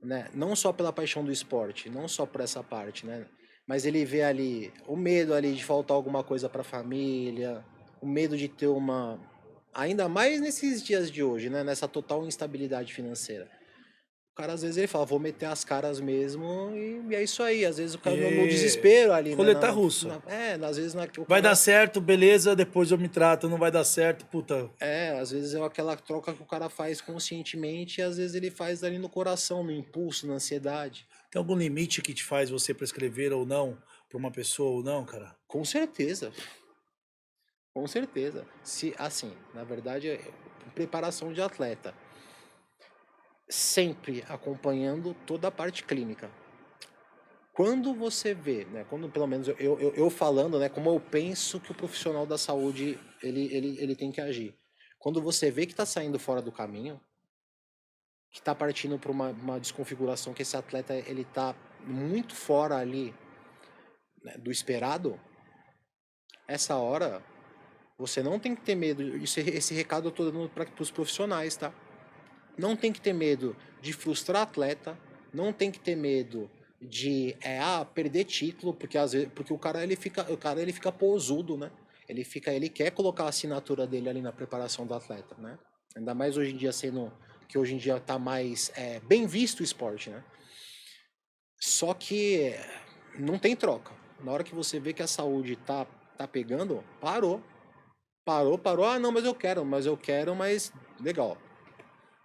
né, não só pela paixão do esporte, não só por essa parte, né? Mas ele vê ali o medo ali de faltar alguma coisa para a família, o medo de ter uma, ainda mais nesses dias de hoje, né, nessa total instabilidade financeira. O cara às vezes ele fala, vou meter as caras mesmo e é isso aí. Às vezes o cara no E desespero ali, né? roleta russa. Às vezes o Vai dar cara. certo, beleza, depois eu me trato, não vai dar certo, puta. Às vezes é aquela troca que o cara faz conscientemente e às vezes ele faz ali no coração, no impulso, na ansiedade. Tem algum limite que te faz você prescrever ou não pra uma pessoa ou não, cara? Com certeza. Com certeza. Se, assim, na verdade, preparação de atleta. Sempre acompanhando toda a parte clínica. Quando você vê, né, quando pelo menos eu falando, né, como eu penso que o profissional da saúde ele tem que agir. Quando você vê que está saindo fora do caminho, que está partindo para uma desconfiguração, que esse atleta ele está muito fora ali, né, do esperado, essa hora você não tem que ter medo. Esse recado eu estou dando para os profissionais, tá? Não tem que ter medo de frustrar atleta, não tem que ter medo de perder título, porque às vezes, porque o cara ele fica posudo, né? Ele quer colocar a assinatura dele ali na preparação do atleta, né? Ainda mais hoje em dia sendo que hoje em dia tá mais bem visto o esporte, né? Só que não tem troca. Na hora que você vê que a saúde tá pegando, parou. Parou. Ah, não, mas eu quero, mas legal.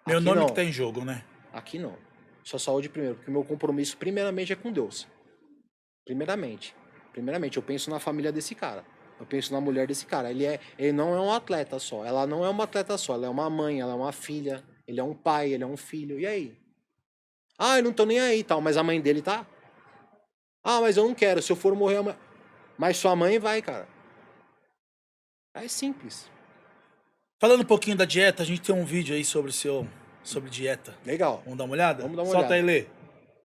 Meu Aqui nome que não. tá em jogo, né? Aqui não. Só saúde primeiro, porque o meu compromisso primeiramente é com Deus. Primeiramente. Primeiramente, eu penso na família desse cara. Eu penso na mulher desse cara. Ele não é um atleta só. Ela não é uma atleta só. Ela é uma mãe, ela é uma filha. Ele é um pai, ele é um filho. E aí? Ah, eu não tô nem aí, tal. Mas a mãe dele tá? Ah, mas eu não quero. Se eu for morrer, mas sua mãe vai, cara. É simples. Falando um pouquinho da dieta, a gente tem um vídeo aí sobre dieta. Legal. Vamos dar uma olhada? Vamos dar uma Solta olhada. aí, Lê.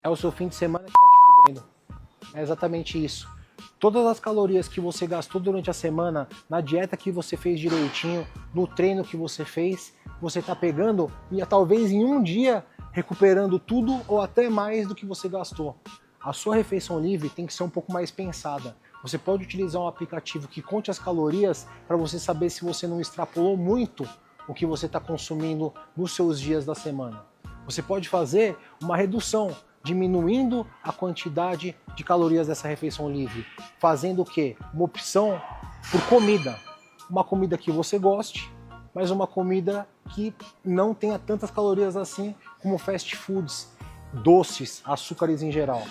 É o seu fim de semana que tá te fudendo. É exatamente isso. Todas as calorias que você gastou durante a semana, na dieta que você fez direitinho, no treino que você fez, você tá pegando e talvez em um dia recuperando tudo ou até mais do que você gastou. A sua refeição livre tem que ser um pouco mais pensada. Você pode utilizar um aplicativo que conte as calorias para você saber se você não extrapolou muito o que você está consumindo nos seus dias da semana. Você pode fazer uma redução, diminuindo a quantidade de calorias dessa refeição livre, fazendo o quê? Uma opção por comida. Uma comida que você goste, mas uma comida que não tenha tantas calorias assim como fast foods, doces, açúcares em geral.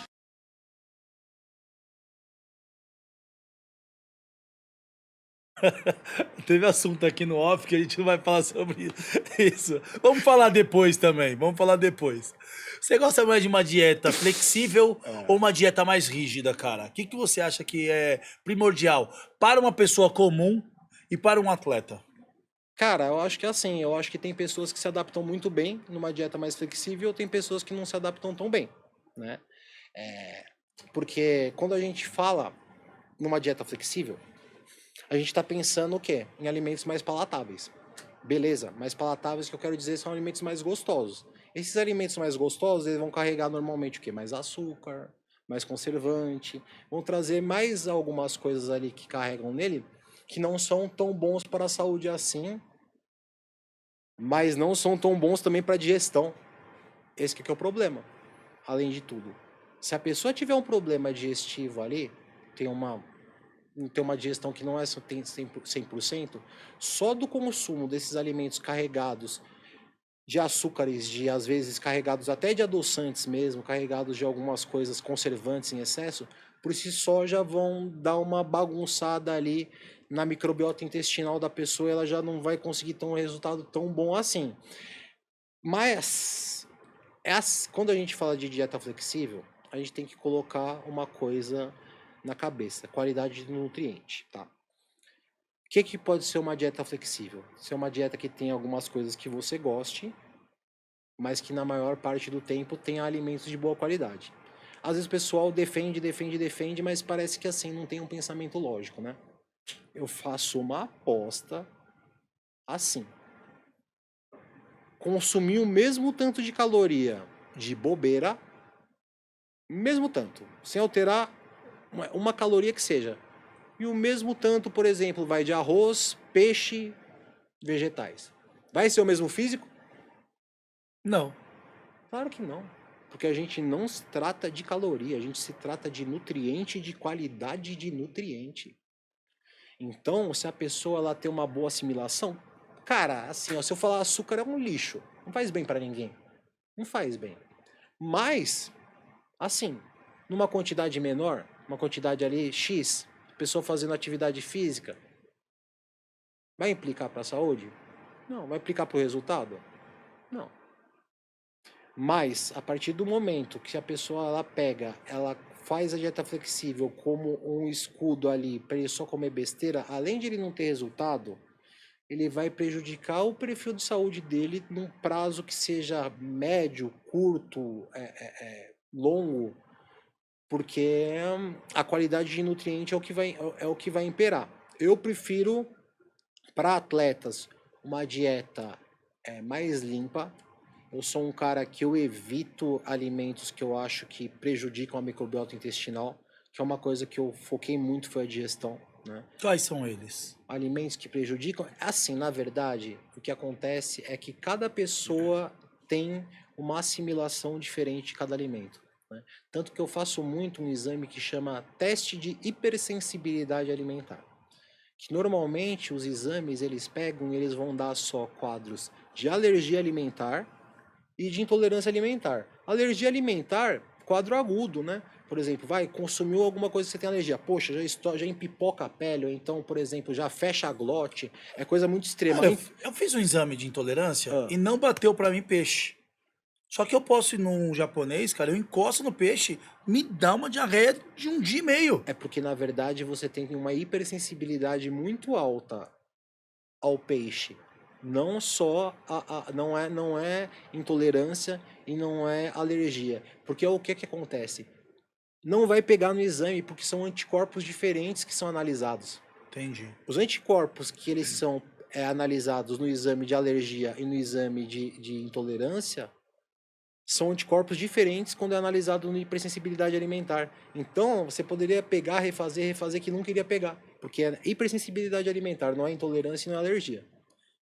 Teve assunto aqui no off que a gente não vai falar sobre isso. Vamos falar depois também. Vamos falar depois. Você gosta mais de uma dieta flexível ou uma dieta mais rígida, cara? O que você acha que é primordial para uma pessoa comum e para um atleta? Cara, eu acho que é assim, eu acho que tem pessoas que se adaptam muito bem numa dieta mais flexível, tem pessoas que não se adaptam tão bem, né? Porque quando a gente fala numa dieta flexível, a gente está pensando o quê? Em alimentos mais palatáveis. Beleza, mais palatáveis que eu quero dizer são alimentos mais gostosos. Esses alimentos mais gostosos, eles vão carregar normalmente o quê? Mais açúcar, mais conservante, vão trazer mais algumas coisas ali que carregam nele que não são tão bons para a saúde assim, mas não são tão bons também para digestão. Esse que é o problema, além de tudo. Se a pessoa tiver um problema digestivo ali, tem uma digestão que não é 100%, só do consumo desses alimentos carregados de açúcares, de às vezes carregados até de adoçantes mesmo, carregados de algumas coisas conservantes em excesso, por si só já vão dar uma bagunçada ali na microbiota intestinal da pessoa, ela já não vai conseguir ter um resultado tão bom assim. Mas quando a gente fala de dieta flexível, a gente tem que colocar uma coisa na cabeça, qualidade de nutriente, tá? O que pode ser uma dieta flexível? Ser uma dieta que tem algumas coisas que você goste, mas que na maior parte do tempo tenha alimentos de boa qualidade. Às vezes o pessoal defende, mas parece que assim não tem um pensamento lógico, né? Eu faço uma aposta assim. Consumir o mesmo tanto de caloria de bobeira, mesmo tanto, sem alterar uma caloria que seja. E o mesmo tanto, por exemplo, vai de arroz, peixe, vegetais. Vai ser o mesmo físico? Não. Claro que não. Porque a gente não se trata de caloria, a gente se trata de nutriente, de qualidade de nutriente. Então, se a pessoa ela tem uma boa assimilação, cara, assim, ó, se eu falar açúcar é um lixo, não faz bem para ninguém. Não faz bem. Mas, assim, numa quantidade menor, uma quantidade ali X, pessoa fazendo atividade física, vai implicar para a saúde? Não. Vai implicar para o resultado? Não. Mas, a partir do momento que a pessoa ela faz a dieta flexível como um escudo ali para ele só comer besteira, além de ele não ter resultado, ele vai prejudicar o perfil de saúde dele num prazo que seja médio, curto, longo, porque a qualidade de nutriente é o que vai imperar. Eu prefiro, para atletas, uma dieta mais limpa. Eu sou um cara que eu evito alimentos que eu acho que prejudicam a microbiota intestinal, que é uma coisa que eu foquei muito, foi a digestão, né? Quais são eles? Alimentos que prejudicam, assim, na verdade, o que acontece é que cada pessoa tem uma assimilação diferente de cada alimento, né? Tanto que eu faço muito um exame que chama teste de hipersensibilidade alimentar, que normalmente os exames eles pegam e eles vão dar só quadros de alergia alimentar e de intolerância alimentar. Alergia alimentar, quadro agudo, né? Por exemplo, consumiu alguma coisa que você tem alergia. Poxa, já empipoca a pele, ou então, por exemplo, já fecha a glote. É coisa muito extrema. Cara, eu fiz um exame de intolerância Ah. e não bateu pra mim peixe. Só que eu posso ir num japonês, cara, eu encosto no peixe, me dá uma diarreia de 1 dia e meio. É porque, na verdade, você tem uma hipersensibilidade muito alta ao peixe. Não só não é intolerância e não é alergia. Porque o que acontece? Não vai pegar no exame porque são anticorpos diferentes que são analisados. Entendi. Os anticorpos que eles são analisados no exame de alergia e no exame de intolerância são anticorpos diferentes quando é analisado no hipersensibilidade alimentar. Então, você poderia pegar, refazer, que não queria pegar. Porque é hipersensibilidade alimentar, não é intolerância e não é alergia.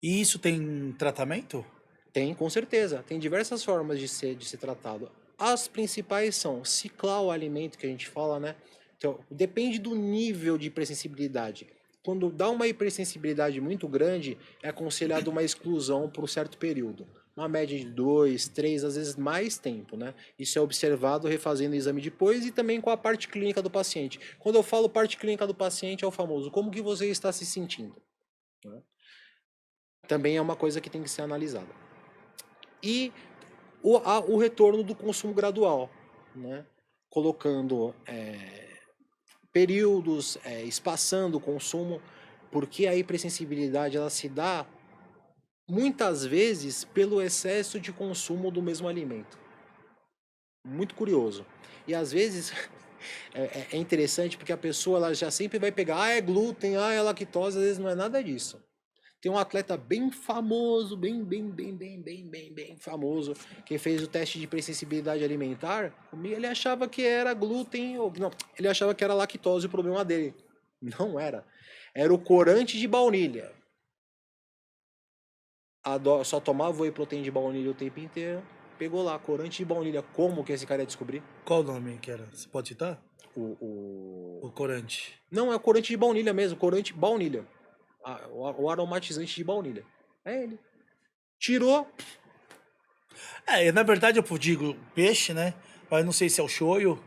E isso tem tratamento? Tem, com certeza. Tem diversas formas de ser tratado. As principais são ciclar o alimento, que a gente fala, né? Então, depende do nível de hipersensibilidade. Quando dá uma hipersensibilidade muito grande, é aconselhado uma exclusão por um certo período. Uma média de 2, 3, às vezes mais tempo, né? Isso é observado refazendo o exame depois e também com a parte clínica do paciente. Quando eu falo parte clínica do paciente, é o famoso, como que você está se sentindo? Né? Também é uma coisa que tem que ser analisada. E o retorno do consumo gradual, né? Colocando períodos, espaçando o consumo, porque a hipersensibilidade ela se dá muitas vezes pelo excesso de consumo do mesmo alimento. Muito curioso. E às vezes é interessante porque a pessoa ela já sempre vai pegar, é glúten, é lactose, às vezes não é nada disso. Tem um atleta bem famoso, bem famoso, que fez o teste de hipersensibilidade alimentar. Ele achava que era glúten, não, ele achava que era lactose o problema dele. Não era. Era o corante de baunilha. só tomava whey protein de baunilha o tempo inteiro. Pegou lá, corante de baunilha. Como que esse cara ia descobrir? Qual o nome que era? Você pode citar? O... O corante. Não, é o corante de baunilha mesmo, corante baunilha. O aromatizante de baunilha. É ele. Tirou. Na verdade eu digo peixe, né? Mas não sei se é o shoyu,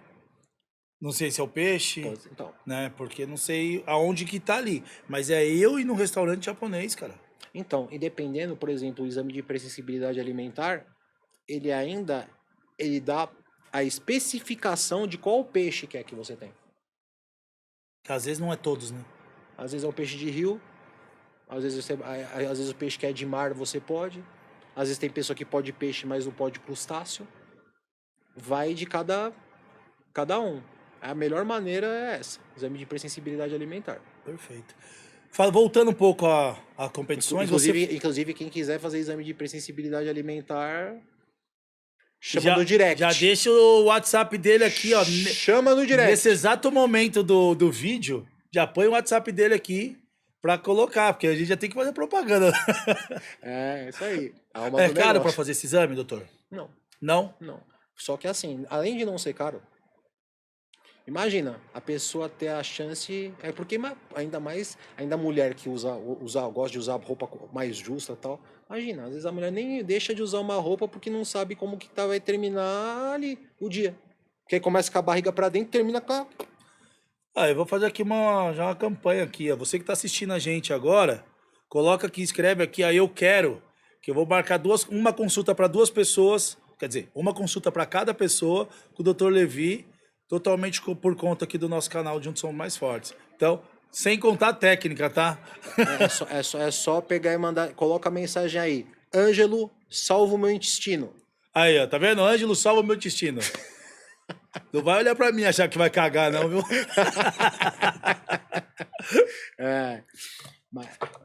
não sei se é o peixe, Então. né? Porque não sei aonde que tá ali. Mas é eu ir num restaurante japonês, cara. Então, e dependendo, por exemplo, o exame de hipersensibilidade alimentar, ele dá a especificação de qual peixe que é que você tem. Que às vezes não é todos, né? Às vezes é um peixe de rio, às vezes o peixe que é de mar você pode, às vezes tem pessoa que pode peixe, mas não pode crustáceo. Vai de cada um. A melhor maneira é essa, exame de hipersensibilidade alimentar. Perfeito. Voltando um pouco a competições, inclusive, quem quiser fazer exame de hipersensibilidade alimentar, chama no direct. Já deixa o WhatsApp dele aqui, ó. Chama no direct. Nesse exato momento do vídeo, já põe o WhatsApp dele aqui pra colocar, porque a gente já tem que fazer propaganda. É, isso aí. É caro pra fazer esse exame, doutor? Não. Não? Não. Só que assim, além de não ser caro, imagina a pessoa ter a chance. É porque ainda a mulher que gosta de usar roupa mais justa e tal. Imagina, às vezes a mulher nem deixa de usar uma roupa porque não sabe como que vai terminar ali o dia. Porque aí começa com a barriga pra dentro e termina com a... Eu vou fazer aqui já uma campanha aqui, ó. Você que tá assistindo a gente agora, coloca aqui, escreve aqui, aí eu quero, que eu vou marcar uma consulta para 2 pessoas, quer dizer, uma consulta para cada pessoa, com o Dr. Levi, totalmente por conta aqui do nosso canal de Juntos Somos Mais Fortes. Então, sem contar a técnica, tá? É só pegar e mandar, coloca a mensagem aí. Ângelo, salva o meu intestino. Aí, ó, tá vendo? Ângelo, salva o meu intestino. Não vai olhar pra mim e achar que vai cagar, não, viu?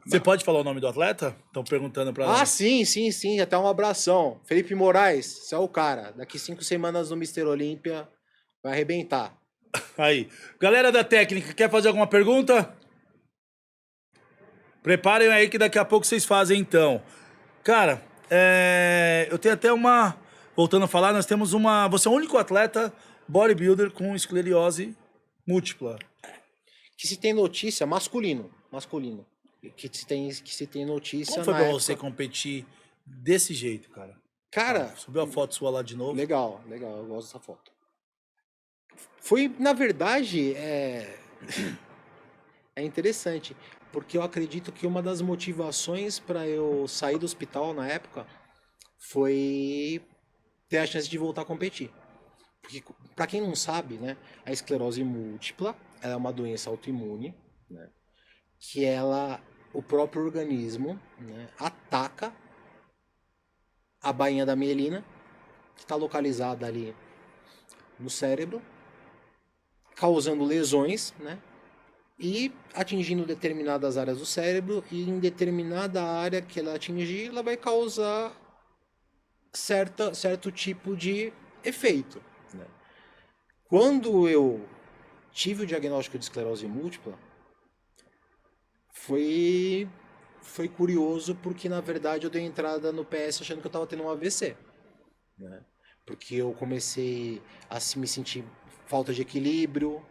Você pode falar o nome do atleta? Estão perguntando pra nós. Sim. Até um abração. Felipe Moraes, você é o cara. Daqui 5 semanas no Mr. Olímpia vai arrebentar. Aí. Galera da técnica, quer fazer alguma pergunta? Preparem aí que daqui a pouco vocês fazem, então. Cara, eu tenho até uma... Voltando a falar, nós temos uma... Você é o único atleta bodybuilder com esclerose múltipla. Que se tem notícia, masculino. Que se tem notícia. Como foi pra você competir desse jeito, cara? Cara... Subiu a foto sua lá de novo. Legal, eu gosto dessa foto. Foi, na verdade, é interessante, porque eu acredito que uma das motivações para eu sair do hospital na época foi ter a chance de voltar a competir. Porque, para quem não sabe, né, a esclerose múltipla ela é uma doença autoimune, né, que o próprio organismo, né, ataca a bainha da mielina, que está localizada ali no cérebro, causando lesões, né, e atingindo determinadas áreas do cérebro, e em determinada área que ela atingir, ela vai causar certo tipo de efeito. Né? Quando eu tive o diagnóstico de esclerose múltipla, foi curioso, porque na verdade eu dei entrada no PS achando que eu estava tendo um AVC. Né? Porque eu comecei a me sentir falta de equilíbrio,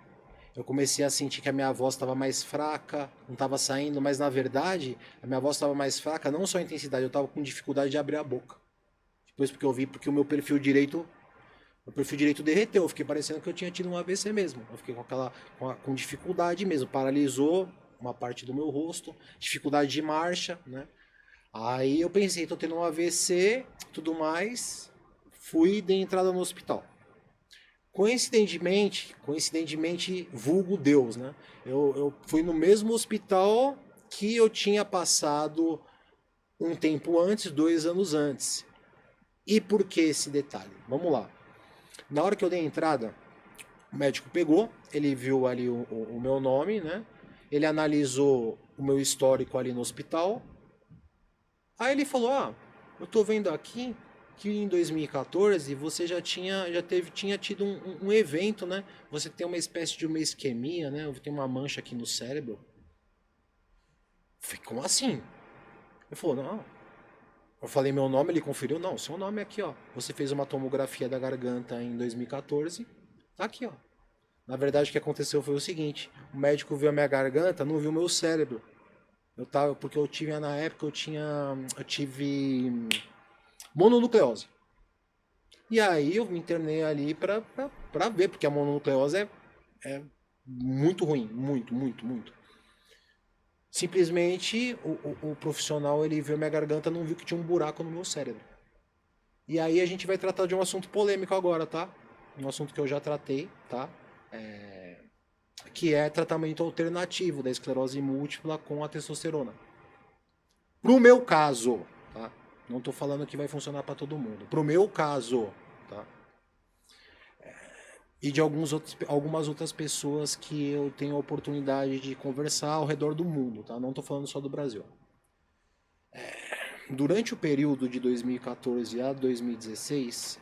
eu comecei a sentir que a minha voz estava mais fraca, não estava saindo, mas na verdade a minha voz estava mais fraca, não só a intensidade, eu estava com dificuldade de abrir a boca. Depois porque eu vi, porque o meu perfil direito derreteu, eu fiquei parecendo que eu tinha tido um AVC mesmo. Eu fiquei com dificuldade mesmo, paralisou uma parte do meu rosto, dificuldade de marcha, né? Aí eu pensei, tô tendo um AVC, tudo mais, fui e dei entrada no hospital. Coincidentemente, vulgo Deus, né? Eu fui no mesmo hospital que eu tinha passado um tempo antes, 2 anos antes. E por que esse detalhe? Vamos lá. Na hora que eu dei a entrada, o médico pegou, ele viu ali o meu nome, né? Ele analisou o meu histórico ali no hospital. Aí ele falou, eu tô vendo aqui que em 2014 você tinha tido um evento, né? Você tem uma espécie de uma isquemia, né? Tem uma mancha aqui no cérebro. Eu falei, como assim? Ele falou, não, Eu falei meu nome, ele conferiu, não, seu nome é aqui, ó. Você fez uma tomografia da garganta em 2014, tá aqui, ó. Na verdade, o que aconteceu foi o seguinte, o médico viu a minha garganta, não viu o meu cérebro. Porque na época eu tive mononucleose. E aí eu me internei ali pra ver, porque a mononucleose é muito ruim, muito, muito, muito. Simplesmente o profissional, ele viu minha garganta, não viu que tinha um buraco no meu cérebro. E aí a gente vai tratar de um assunto polêmico agora, tá? Um assunto que eu já tratei, tá? Que é tratamento alternativo da esclerose múltipla com a testosterona. Pro meu caso, tá? Não tô falando que vai funcionar para todo mundo. Pro meu caso, tá? E de algumas outras pessoas que eu tenho a oportunidade de conversar ao redor do mundo, tá? Não tô falando só do Brasil. Durante o período de 2014 a 2016,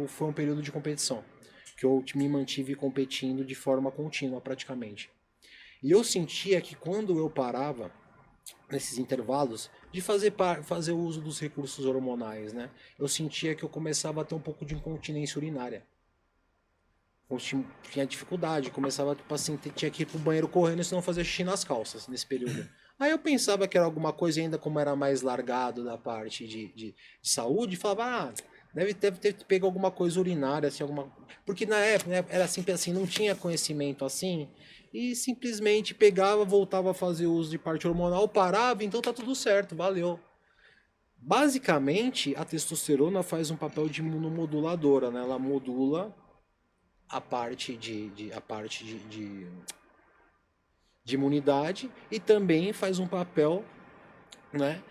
foi um período de competição, que eu me mantive competindo de forma contínua praticamente. E eu sentia que quando eu parava, nesses intervalos, de fazer uso dos recursos hormonais, né? Eu sentia que eu começava a ter um pouco de incontinência urinária. Eu tinha dificuldade, começava, tipo assim, tinha que ir pro banheiro correndo, senão fazia xixi nas calças nesse período. Aí eu pensava que era alguma coisa, e ainda como era mais largado da parte de saúde, falava, deve ter pego alguma coisa urinária, assim, porque na época, né, era sempre assim, não tinha conhecimento assim, e simplesmente pegava, voltava a fazer uso de parte hormonal, parava, então tá tudo certo, valeu. Basicamente, a testosterona faz um papel de imunomoduladora, né? Ela modula a parte de imunidade e também faz um papel, né,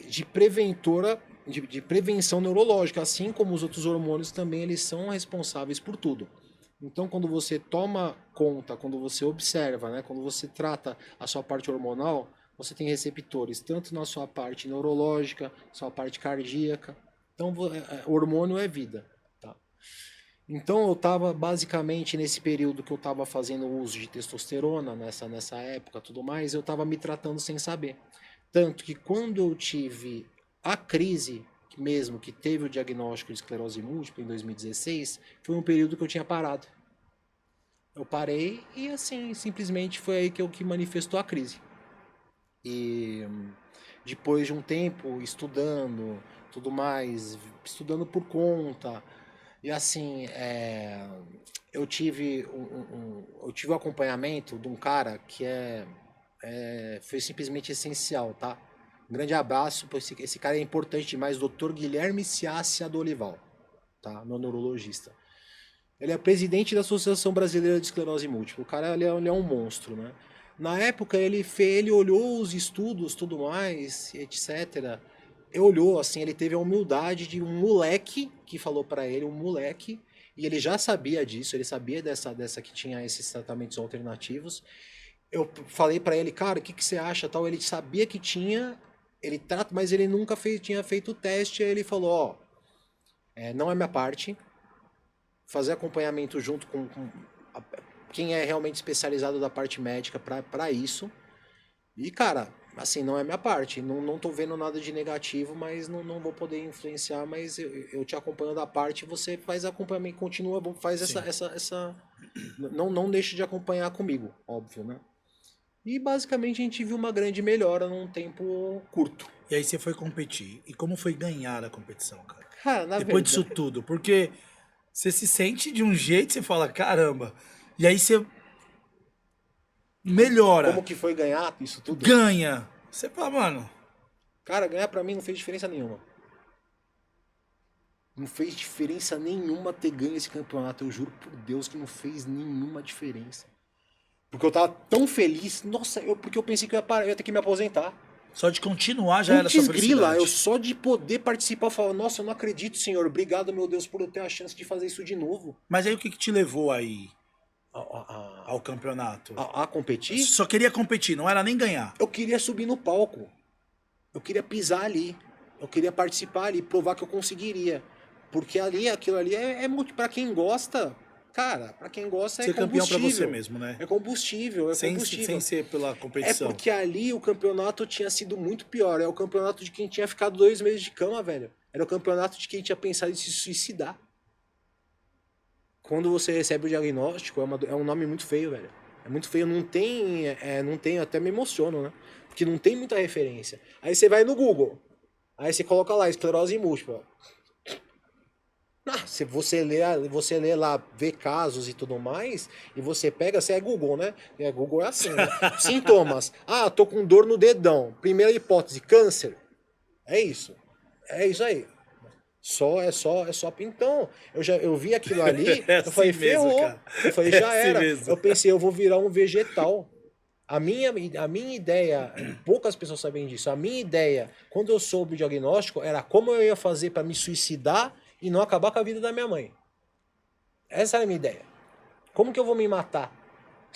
de preventora, de prevenção neurológica, assim como os outros hormônios também, eles são responsáveis por tudo. Então, quando você toma conta, quando você observa, né, quando você trata a sua parte hormonal, você tem receptores tanto na sua parte neurológica, sua parte cardíaca. Então, o hormônio é vida. Tá? Então eu estava basicamente nesse período que eu estava fazendo uso de testosterona, nessa época tudo mais, eu estava me tratando sem saber. Tanto que quando eu tive a crise, mesmo que teve o diagnóstico de esclerose múltipla em 2016, foi um período que eu tinha parado. Eu parei e assim, simplesmente foi aí que manifestou a crise. E depois de um tempo estudando, tudo mais, estudando por conta, e assim, eu tive o acompanhamento de um cara que foi simplesmente essencial, tá? Um grande abraço, esse cara é importante demais, Dr. Guilherme Ciassia do Olival, tá? Meu neurologista. Ele é presidente da Associação Brasileira de Esclerose Múltipla. O cara ele é um monstro, né? Na época ele olhou os estudos, tudo mais, etc. Ele olhou, assim, ele teve a humildade de um moleque que falou pra ele, um moleque, e ele já sabia disso, ele sabia dessa que tinha esses tratamentos alternativos. Eu falei pra ele, cara, o que você acha, tal? Ele sabia que tinha, mas ele nunca tinha feito o teste. Aí ele falou, ó, não é minha parte, fazer acompanhamento junto com quem é realmente especializado da parte médica para isso. E, cara, assim, não é minha parte. Não tô vendo nada de negativo, mas não vou poder influenciar. Mas eu te acompanho da parte, você faz acompanhamento, continua, faz essa. Não deixe de acompanhar comigo, óbvio, né? E basicamente a gente viu uma grande melhora num tempo curto. E aí você foi competir. E como foi ganhar a competição, cara? Cara, na Depois verdade, disso tudo. Porque você se sente de um jeito, você fala, caramba. E aí você melhora. como que foi ganhar isso tudo? Ganha. Você fala, mano. Cara, ganhar pra mim não fez diferença nenhuma. Não fez diferença nenhuma ter ganho esse campeonato. Eu juro por Deus que não fez nenhuma diferença. Porque eu tava tão feliz. Nossa, porque eu pensei que eu ia ter que me aposentar. Só de continuar já era sua Putz grila, felicidade. eu só de poder participar, eu falo, nossa, eu não acredito, senhor. Obrigado, meu Deus, por eu ter a chance de fazer isso de novo. Mas aí o que te levou aí A ao campeonato? competir? Só queria competir, não era nem ganhar. Eu queria subir no palco. Eu queria pisar ali. Eu queria participar ali, provar que eu conseguiria. Porque aquilo ali é muito. Pra quem gosta, cara, pra quem gosta é Ser campeão pra combustível. você mesmo, né? É combustível, é Sem combustível. ser pela É competição. porque ali o campeonato tinha sido muito pior. É o campeonato de quem tinha ficado 2 meses de cama, velho. Era o campeonato de quem tinha pensado em se suicidar. Quando você recebe o diagnóstico, é um nome muito feio, velho. É muito feio, não tem, até me emociono, né? Porque não tem muita referência. Aí você vai no Google, aí você coloca lá, esclerose múltipla. Se você lê lá, vê casos e tudo mais, e você pega, você é Google, né? Google é assim, né? Sintomas. Ah, tô com dor no dedão. Primeira hipótese, câncer. É isso. É isso aí. É só. Então, eu vi aquilo ali, É eu falei, assim mesmo, ferrou. cara. Eu falei, É já assim era. mesmo. Eu pensei, eu vou virar um vegetal. A minha ideia, poucas pessoas sabem disso, a minha ideia, quando eu soube o diagnóstico, era como eu ia fazer para me suicidar e não acabar com a vida da minha mãe. Essa era a minha ideia. Como que eu vou me matar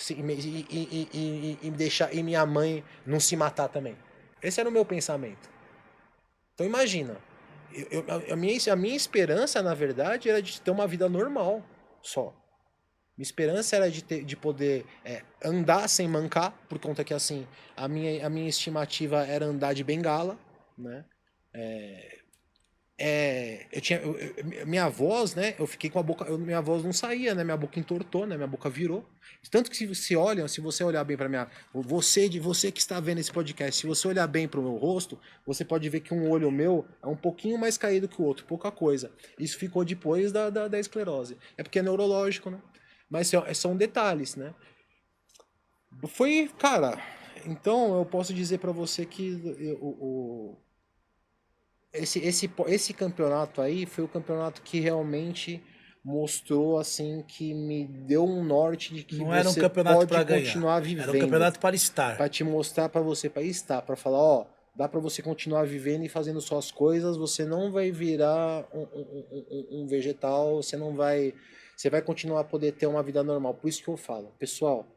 e deixar e minha mãe não se matar também? Esse era o meu pensamento. Então imagina, a minha esperança, na verdade, era de ter uma vida normal só. Minha esperança era de poder andar sem mancar, por conta que assim, a minha estimativa era andar de bengala, né? Minha voz, né? Eu fiquei com a boca. Minha voz não saía, né? Minha boca entortou, né? Minha boca virou. Tanto que se você olhar bem para minha. Você que está vendo esse podcast, se você olhar bem para o meu rosto, você pode ver que um olho meu é um pouquinho mais caído que o outro, pouca coisa. Isso ficou depois da esclerose. É porque é neurológico, né? Mas são detalhes, né? Foi, cara. Então eu posso dizer para você que esse campeonato aí foi o campeonato que realmente mostrou assim que me deu um norte de que Não era um você campeonato pode para ganhar. continuar vivendo. Era um campeonato para estar. Para te mostrar para você, para estar, para falar, ó, dá para você continuar vivendo e fazendo suas coisas, você não vai virar um vegetal, você vai continuar a poder ter uma vida normal. Por isso que eu falo, pessoal,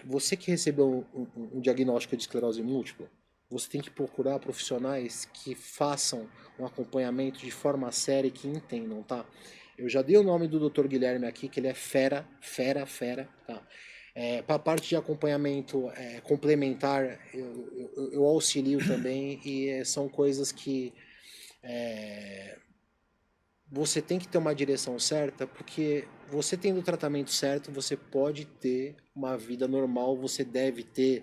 você que recebeu um diagnóstico de esclerose múltipla, você tem que procurar profissionais que façam um acompanhamento de forma séria e que entendam, tá? Eu já dei o nome do Dr. Guilherme aqui, que ele é fera, tá? Para a parte de acompanhamento complementar, eu auxilio também e são coisas que você tem que ter uma direção certa, porque você tendo o tratamento certo, você pode ter uma vida normal, você deve ter,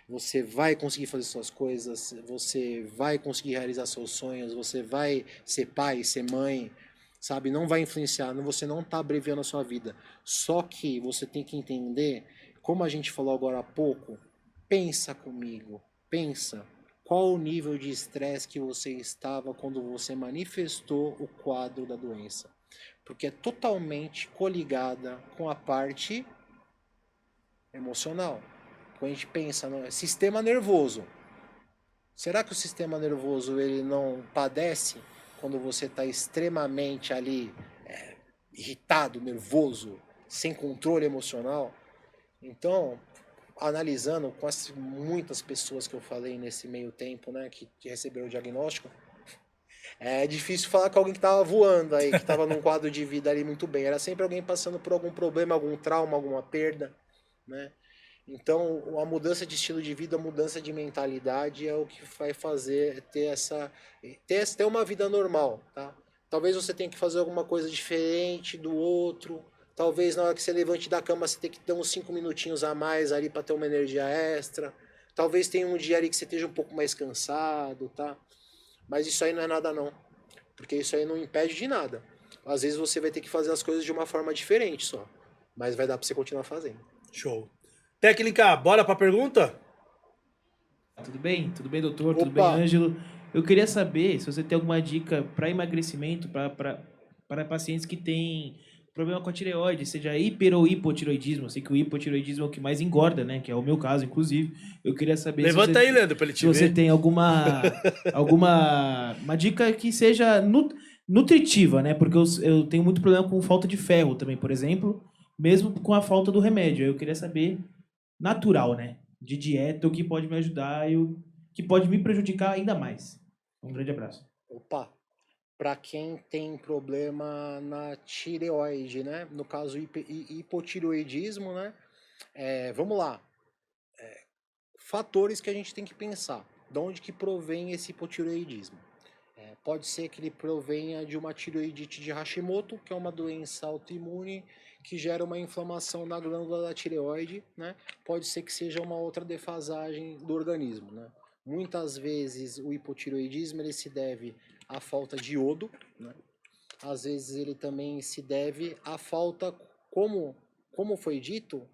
você vai conseguir fazer suas coisas, você vai conseguir realizar seus sonhos, você vai ser pai, ser mãe, sabe? Não vai influenciar, você não está abreviando a sua vida. Só que você tem que entender, como a gente falou agora há pouco, pensa comigo, pensa. Qual o nível de estresse que você estava quando você manifestou o quadro da doença? Porque é totalmente coligada com a parte emocional. Quando a gente pensa no sistema nervoso, será que o sistema nervoso ele não padece quando você está extremamente ali irritado, nervoso, sem controle emocional? Então, analisando com as muitas pessoas que eu falei nesse meio tempo, né, que receberam o diagnóstico, é difícil falar com alguém que estava voando aí, que estava num quadro de vida ali muito bem. Era sempre alguém passando por algum problema, algum trauma, alguma perda, né? Então, a mudança de estilo de vida, a mudança de mentalidade é o que vai fazer ter uma vida normal, tá? Talvez você tenha que fazer alguma coisa diferente do outro. Talvez na hora que você levante da cama você tenha que ter uns 5 minutinhos a mais ali para ter uma energia extra. Talvez tenha um dia ali que você esteja um pouco mais cansado, tá? Mas isso aí não é nada não. Porque isso aí não impede de nada. Às vezes você vai ter que fazer as coisas de uma forma diferente só. Mas vai dar para você continuar fazendo. Show. Técnica, bora pra pergunta? Tudo bem? Tudo bem, doutor? Tudo bem, Opa! Ângelo? Eu queria saber se você tem alguma dica para emagrecimento para pacientes que têm problema com a tireoide, seja hiper ou hipotireoidismo. Eu sei que o hipotireoidismo é o que mais engorda, né? Que é o meu caso, inclusive. Eu queria saber Levanta aí, Leandro, pra ele te se você ver. tem alguma uma dica que seja nutritiva, né? Porque eu tenho muito problema com falta de ferro também, por exemplo, mesmo com a falta do remédio. Eu queria saber natural, né? De dieta, o que pode me ajudar e o que pode me prejudicar ainda mais. Um grande abraço. Opa! para quem tem problema na tireoide, né? No caso, hipotireoidismo, né? Vamos lá. Fatores que a gente tem que pensar. De onde que provém esse hipotireoidismo? Pode ser que ele provenha de uma tireoidite de Hashimoto, que é uma doença autoimune que gera uma inflamação na glândula da tireoide, né? Pode ser que seja uma outra defasagem do organismo, né? Muitas vezes o hipotireoidismo ele se deve à falta de iodo, né? Às vezes ele também se deve à falta, como foi dito,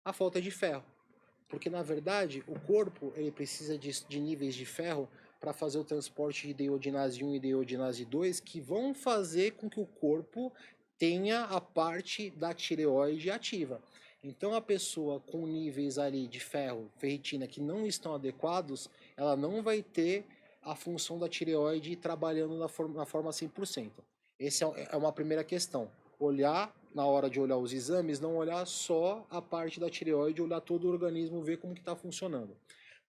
à falta de ferro. Porque, na verdade, o corpo ele precisa de níveis de ferro para fazer o transporte de deiodinase 1 e deiodinase 2, que vão fazer com que o corpo tenha a parte da tireoide ativa. Então, a pessoa com níveis ali de ferro, ferritina, que não estão adequados, ela não vai ter a função da tireoide trabalhando na forma 100%. Essa é uma primeira questão. Olhar, na hora de olhar os exames, não olhar só a parte da tireoide, olhar todo o organismo, ver como que está funcionando.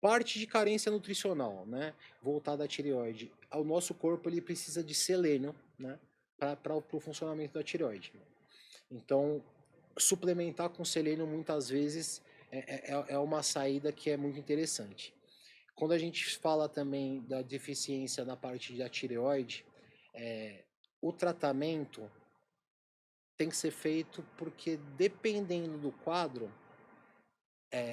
Parte de carência nutricional, né, voltada à tireoide. O nosso corpo ele precisa de selênio, né, para o funcionamento da tireoide. Então, suplementar com selênio muitas vezes é uma saída que é muito interessante. Quando a gente fala também da deficiência na parte da tireoide, o tratamento tem que ser feito porque dependendo do quadro,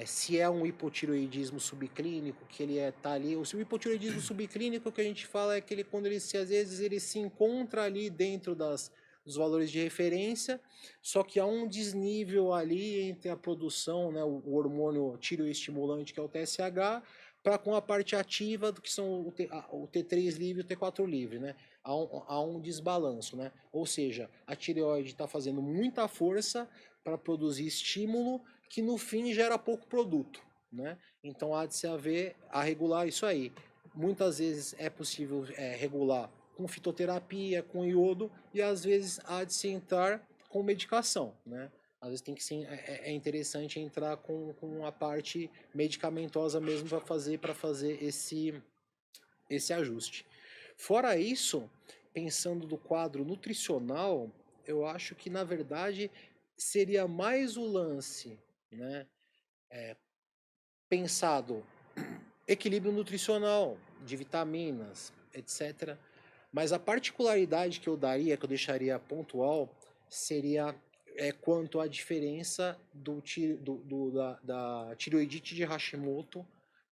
se é um hipotireoidismo subclínico, que ele tá ali, o hipotireoidismo subclínico que a gente fala é aquele quando ele às vezes ele se encontra ali dentro dos valores de referência, só que há um desnível ali entre a produção, né, o hormônio tireoestimulante que é o TSH, para com a parte ativa do que são o T3 livre e o T4 livre, né? Há um desbalanço, né? Ou seja, a tireoide está fazendo muita força para produzir estímulo que no fim gera pouco produto, né? Então há de se haver a regular isso aí. Muitas vezes é possível regular com fitoterapia, com iodo, e às vezes há de se entrar com medicação, né? Às vezes tem que ser, é interessante entrar com a parte medicamentosa mesmo para fazer esse ajuste. Fora isso, pensando do quadro nutricional, eu acho que na verdade seria mais o lance, né, pensado equilíbrio nutricional, de vitaminas, etc. Mas a particularidade que eu daria, que eu deixaria pontual, seria quanto à diferença da tireoidite de Hashimoto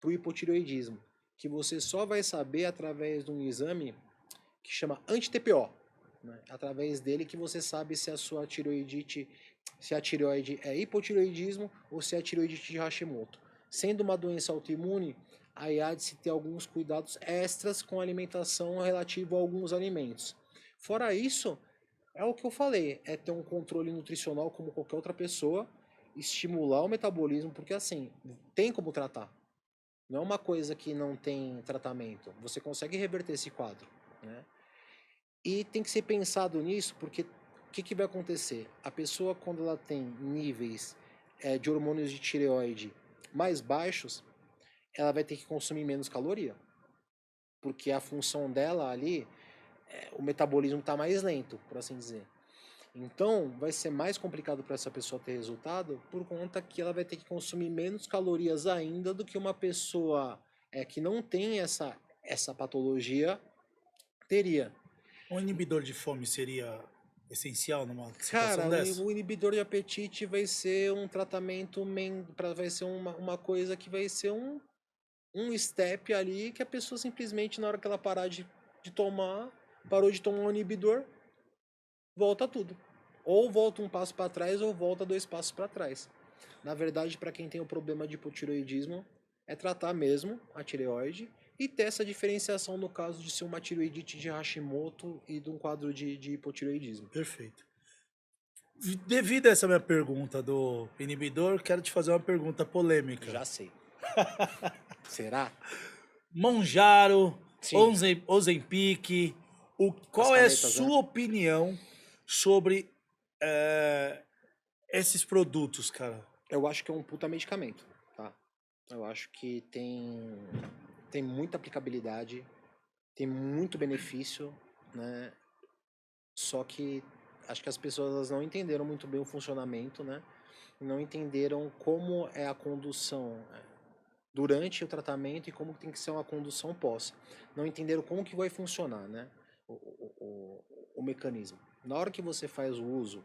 para o hipotireoidismo, que você só vai saber através de um exame que chama anti-TPO. Né? Através dele que você sabe se a sua tireoidite, se a tireoide é hipotireoidismo ou se é tireoidite de Hashimoto. Sendo uma doença autoimune, aí há de se ter alguns cuidados extras com a alimentação relativo a alguns alimentos. Fora isso, é o que eu falei, é ter um controle nutricional como qualquer outra pessoa, estimular o metabolismo, porque assim, tem como tratar. Não é uma coisa que não tem tratamento. Você consegue reverter esse quadro, né? E tem que ser pensado nisso, porque o que vai acontecer? A pessoa, quando ela tem níveis de hormônios de tireoide mais baixos, ela vai ter que consumir menos caloria. Porque a função dela ali, o metabolismo está mais lento, por assim dizer. Então, vai ser mais complicado para essa pessoa ter resultado, por conta que ela vai ter que consumir menos calorias ainda do que uma pessoa que não tem essa patologia teria. Um inibidor de fome seria essencial numa situação Cara, dessa? o inibidor de apetite vai ser um tratamento, vai ser uma coisa que vai ser um step ali que a pessoa simplesmente, na hora que ela parar de tomar, parou de tomar um inibidor, volta tudo. Ou volta um passo para trás ou volta 2 passos para trás. Na verdade, para quem tem o problema de hipotireoidismo, é tratar mesmo a tireoide e ter essa diferenciação no caso de ser uma tireoidite de Hashimoto e de um quadro de hipotireoidismo. Perfeito. Devido a essa minha pergunta do inibidor, quero te fazer uma pergunta polêmica. Já sei. Será? Monjaro, Sim. Ozempic, qual é a canetas, sua né? opinião sobre esses produtos, cara? Eu acho que é um puta medicamento, tá? Eu acho que tem muita aplicabilidade, tem muito benefício, né? Só que acho que as pessoas elas não entenderam muito bem o funcionamento, né? Não entenderam como é a condução durante o tratamento e como tem que ser uma condução pós. Não entenderam como que vai funcionar, né? O mecanismo. Na hora que você faz o uso,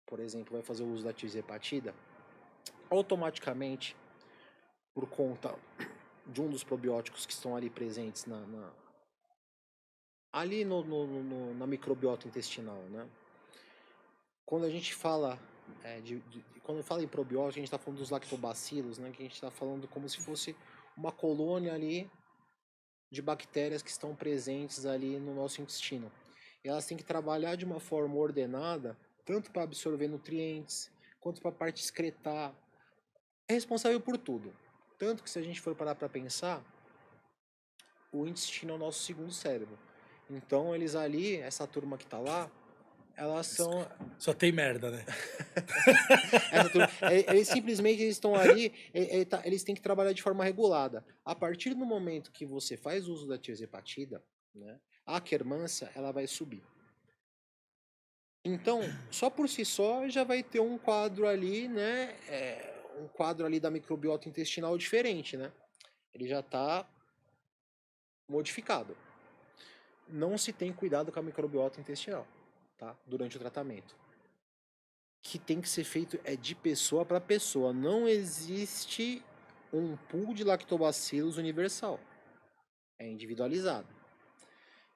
por exemplo, vai fazer o uso da tirzepatida, automaticamente, por conta de um dos probióticos que estão ali presentes ali na microbiota intestinal, né? Quando a gente fala quando fala em probiótico, a gente está falando dos lactobacilos, né? Que a gente está falando como se fosse uma colônia ali de bactérias que estão presentes ali no nosso intestino. E elas têm que trabalhar de uma forma ordenada, tanto para absorver nutrientes, quanto para a parte excretar. É responsável por tudo. Tanto que se a gente for parar para pensar, o intestino é o nosso segundo cérebro. Então eles ali, essa turma que está lá, elas são Só tem merda, né? eles simplesmente eles estão ali, eles têm que trabalhar de forma regulada. A partir do momento que você faz uso da tirzepatida, né, a quermância ela vai subir. Então, só por si só já vai ter um quadro ali, né, um quadro ali da microbiota intestinal diferente, né? Ele já está modificado. Não se tem cuidado com a microbiota intestinal, tá? Durante o tratamento. Que tem que ser feito é de pessoa para pessoa. Não existe um pool de lactobacilos universal. É individualizado.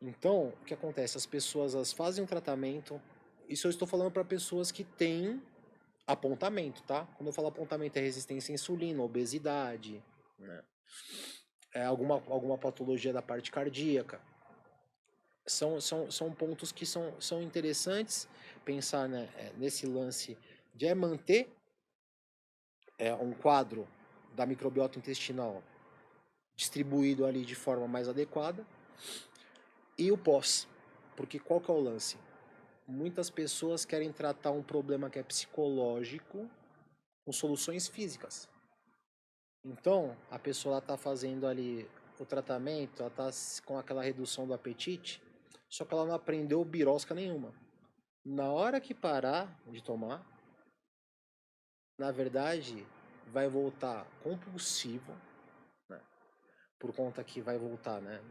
Então, o que acontece? As pessoas elas fazem um tratamento. Isso eu estou falando para pessoas que têm apontamento, tá? Quando eu falo apontamento é resistência à insulina, obesidade, né? Alguma patologia da parte cardíaca. São pontos que são interessantes pensar, né, nesse lance de manter um quadro da microbiota intestinal distribuído ali de forma mais adequada e o pós, porque qual que é o lance? Muitas pessoas querem tratar um problema que é psicológico com soluções físicas. Então, a pessoa está fazendo ali o tratamento, ela está com aquela redução do apetite, só que ela não aprendeu birosca nenhuma. Na hora que parar de tomar, na verdade, vai voltar compulsivo, né? Por conta que vai voltar, né?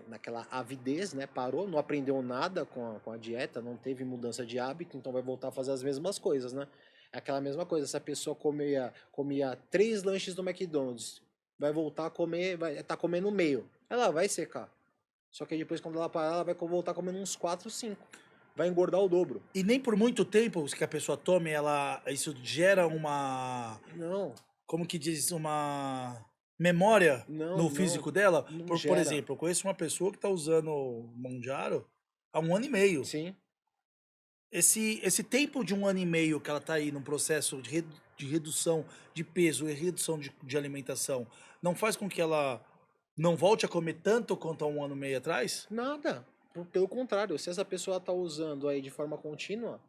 Naquela avidez, né? Parou, não aprendeu nada com a dieta, não teve mudança de hábito, então vai voltar a fazer as mesmas coisas, né? É aquela mesma coisa, se a pessoa comia 3 lanches do McDonald's, vai voltar a comer, vai estar comendo meio. Ela vai secar. Só que depois, quando ela parar, ela vai voltar comendo uns 4, 5. Vai engordar o dobro. E nem por muito tempo que a pessoa tome, isso gera uma, Não, como que diz, uma memória não, no não. físico dela. Não Por gera. exemplo, eu conheço uma pessoa que está usando o Monjaro há 1 ano e meio. Sim. Esse tempo de 1 ano e meio que ela está aí num processo de redução de peso e redução de alimentação, não faz com que ela não volte a comer tanto quanto há 1 ano e meio atrás? Nada. Pelo contrário, se essa pessoa está usando aí de forma contínua,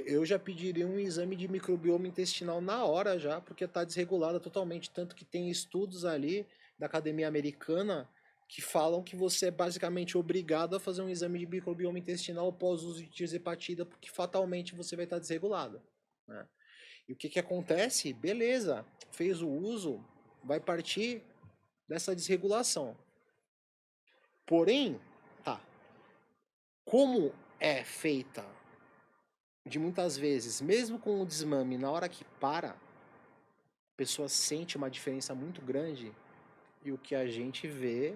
eu já pediria um exame de microbioma intestinal na hora já, porque está desregulada totalmente. Tanto que tem estudos ali da Academia Americana que falam que você é basicamente obrigado a fazer um exame de microbioma intestinal após o uso de tirzepatida, porque fatalmente você vai estar desregulado, né? E o que acontece? Beleza, fez o uso, vai partir dessa desregulação. Porém, tá, como é feita de muitas vezes, mesmo com o desmame, na hora que para, a pessoa sente uma diferença muito grande e o que a gente vê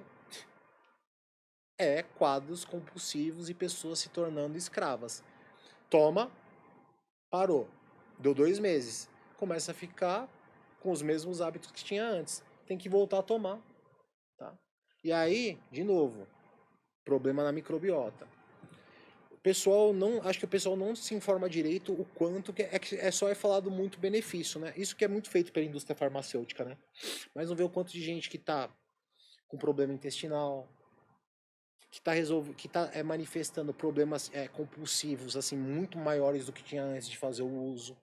é quadros compulsivos e pessoas se tornando escravas. Toma, parou, deu 2 meses, começa a ficar com os mesmos hábitos que tinha antes, tem que voltar a tomar, tá? E aí, de novo, problema na microbiota. Acho que o pessoal não se informa direito o quanto que só falado muito benefício, né? Isso que é muito feito pela indústria farmacêutica, né? Mas não vê o quanto de gente que tá com problema intestinal, que tá manifestando problemas compulsivos assim muito maiores do que tinha antes de fazer o uso.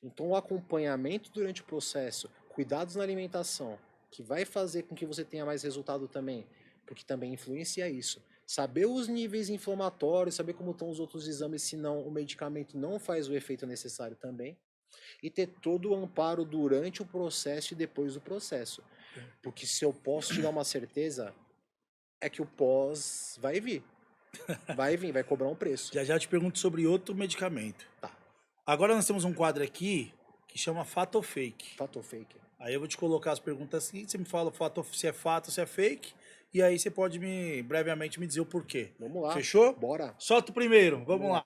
Então o acompanhamento durante o processo, cuidados na alimentação, que vai fazer com que você tenha mais resultado também porque também influencia isso. Saber os níveis inflamatórios, saber como estão os outros exames, senão o medicamento não faz o efeito necessário também. E ter todo o amparo durante o processo e depois do processo. Porque se eu posso te dar uma certeza, é que o pós vai vir. Vai vir, vai cobrar um preço. Já eu te pergunto sobre outro medicamento. Tá. Agora nós temos um quadro aqui que chama Fato ou Fake. Fato ou fake? Aí eu vou te colocar as perguntas assim, você me fala se é fato, se é fake, e aí você pode brevemente me dizer o porquê. Vamos lá. Fechou? Bora. Solta o primeiro, vamos lá.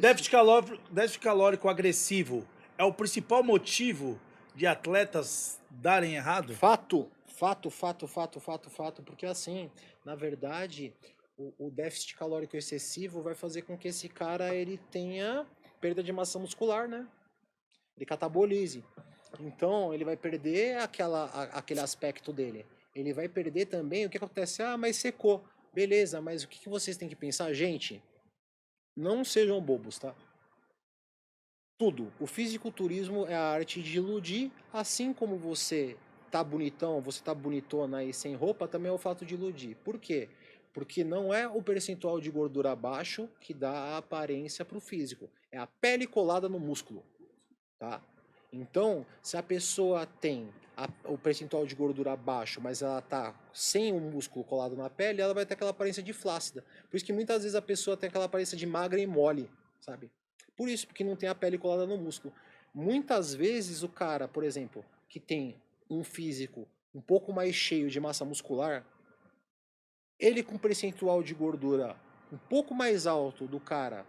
Déficit calórico agressivo é o principal motivo de atletas darem errado? Fato, porque assim, na verdade, o déficit calórico excessivo vai fazer com que esse cara ele tenha perda de massa muscular, né? Ele catabolize. Então, ele vai perder aquele aspecto dele. Ele vai perder também o que acontece? Ah, mas secou. Beleza, mas o que vocês têm que pensar? Gente, não sejam bobos, tá? Tudo. O fisiculturismo é a arte de iludir, assim como você tá bonitão, você tá bonitona aí sem roupa, também é o fato de iludir. Por quê? Porque não é o percentual de gordura baixo que dá a aparência pro físico. É a pele colada no músculo, tá? Então, se a pessoa tem o percentual de gordura baixo, mas ela tá sem o músculo colado na pele, ela vai ter aquela aparência de flácida. Por isso que muitas vezes a pessoa tem aquela aparência de magra e mole, sabe? Por isso, porque não tem a pele colada no músculo. Muitas vezes o cara, por exemplo, que tem um físico um pouco mais cheio de massa muscular, ele com percentual de gordura um pouco mais alto do cara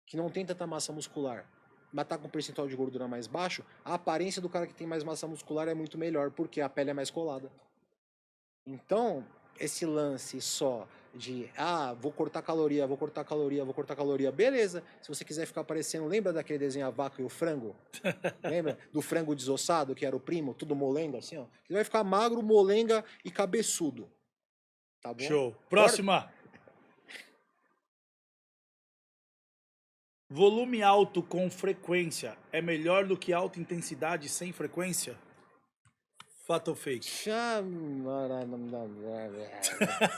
que não tem tanta massa muscular, mas tá com percentual de gordura mais baixo, a aparência do cara que tem mais massa muscular é muito melhor, porque a pele é mais colada. Então, esse lance só de, vou cortar caloria, beleza. Se você quiser ficar parecendo, lembra daquele desenho A Vaca e o Frango? Lembra? Do frango desossado, que era o primo, tudo molenga, assim, ó. Você vai ficar magro, molenga e cabeçudo. Tá bom? Show. Próxima. Volume alto com frequência é melhor do que alta intensidade sem frequência? Fato ou fake?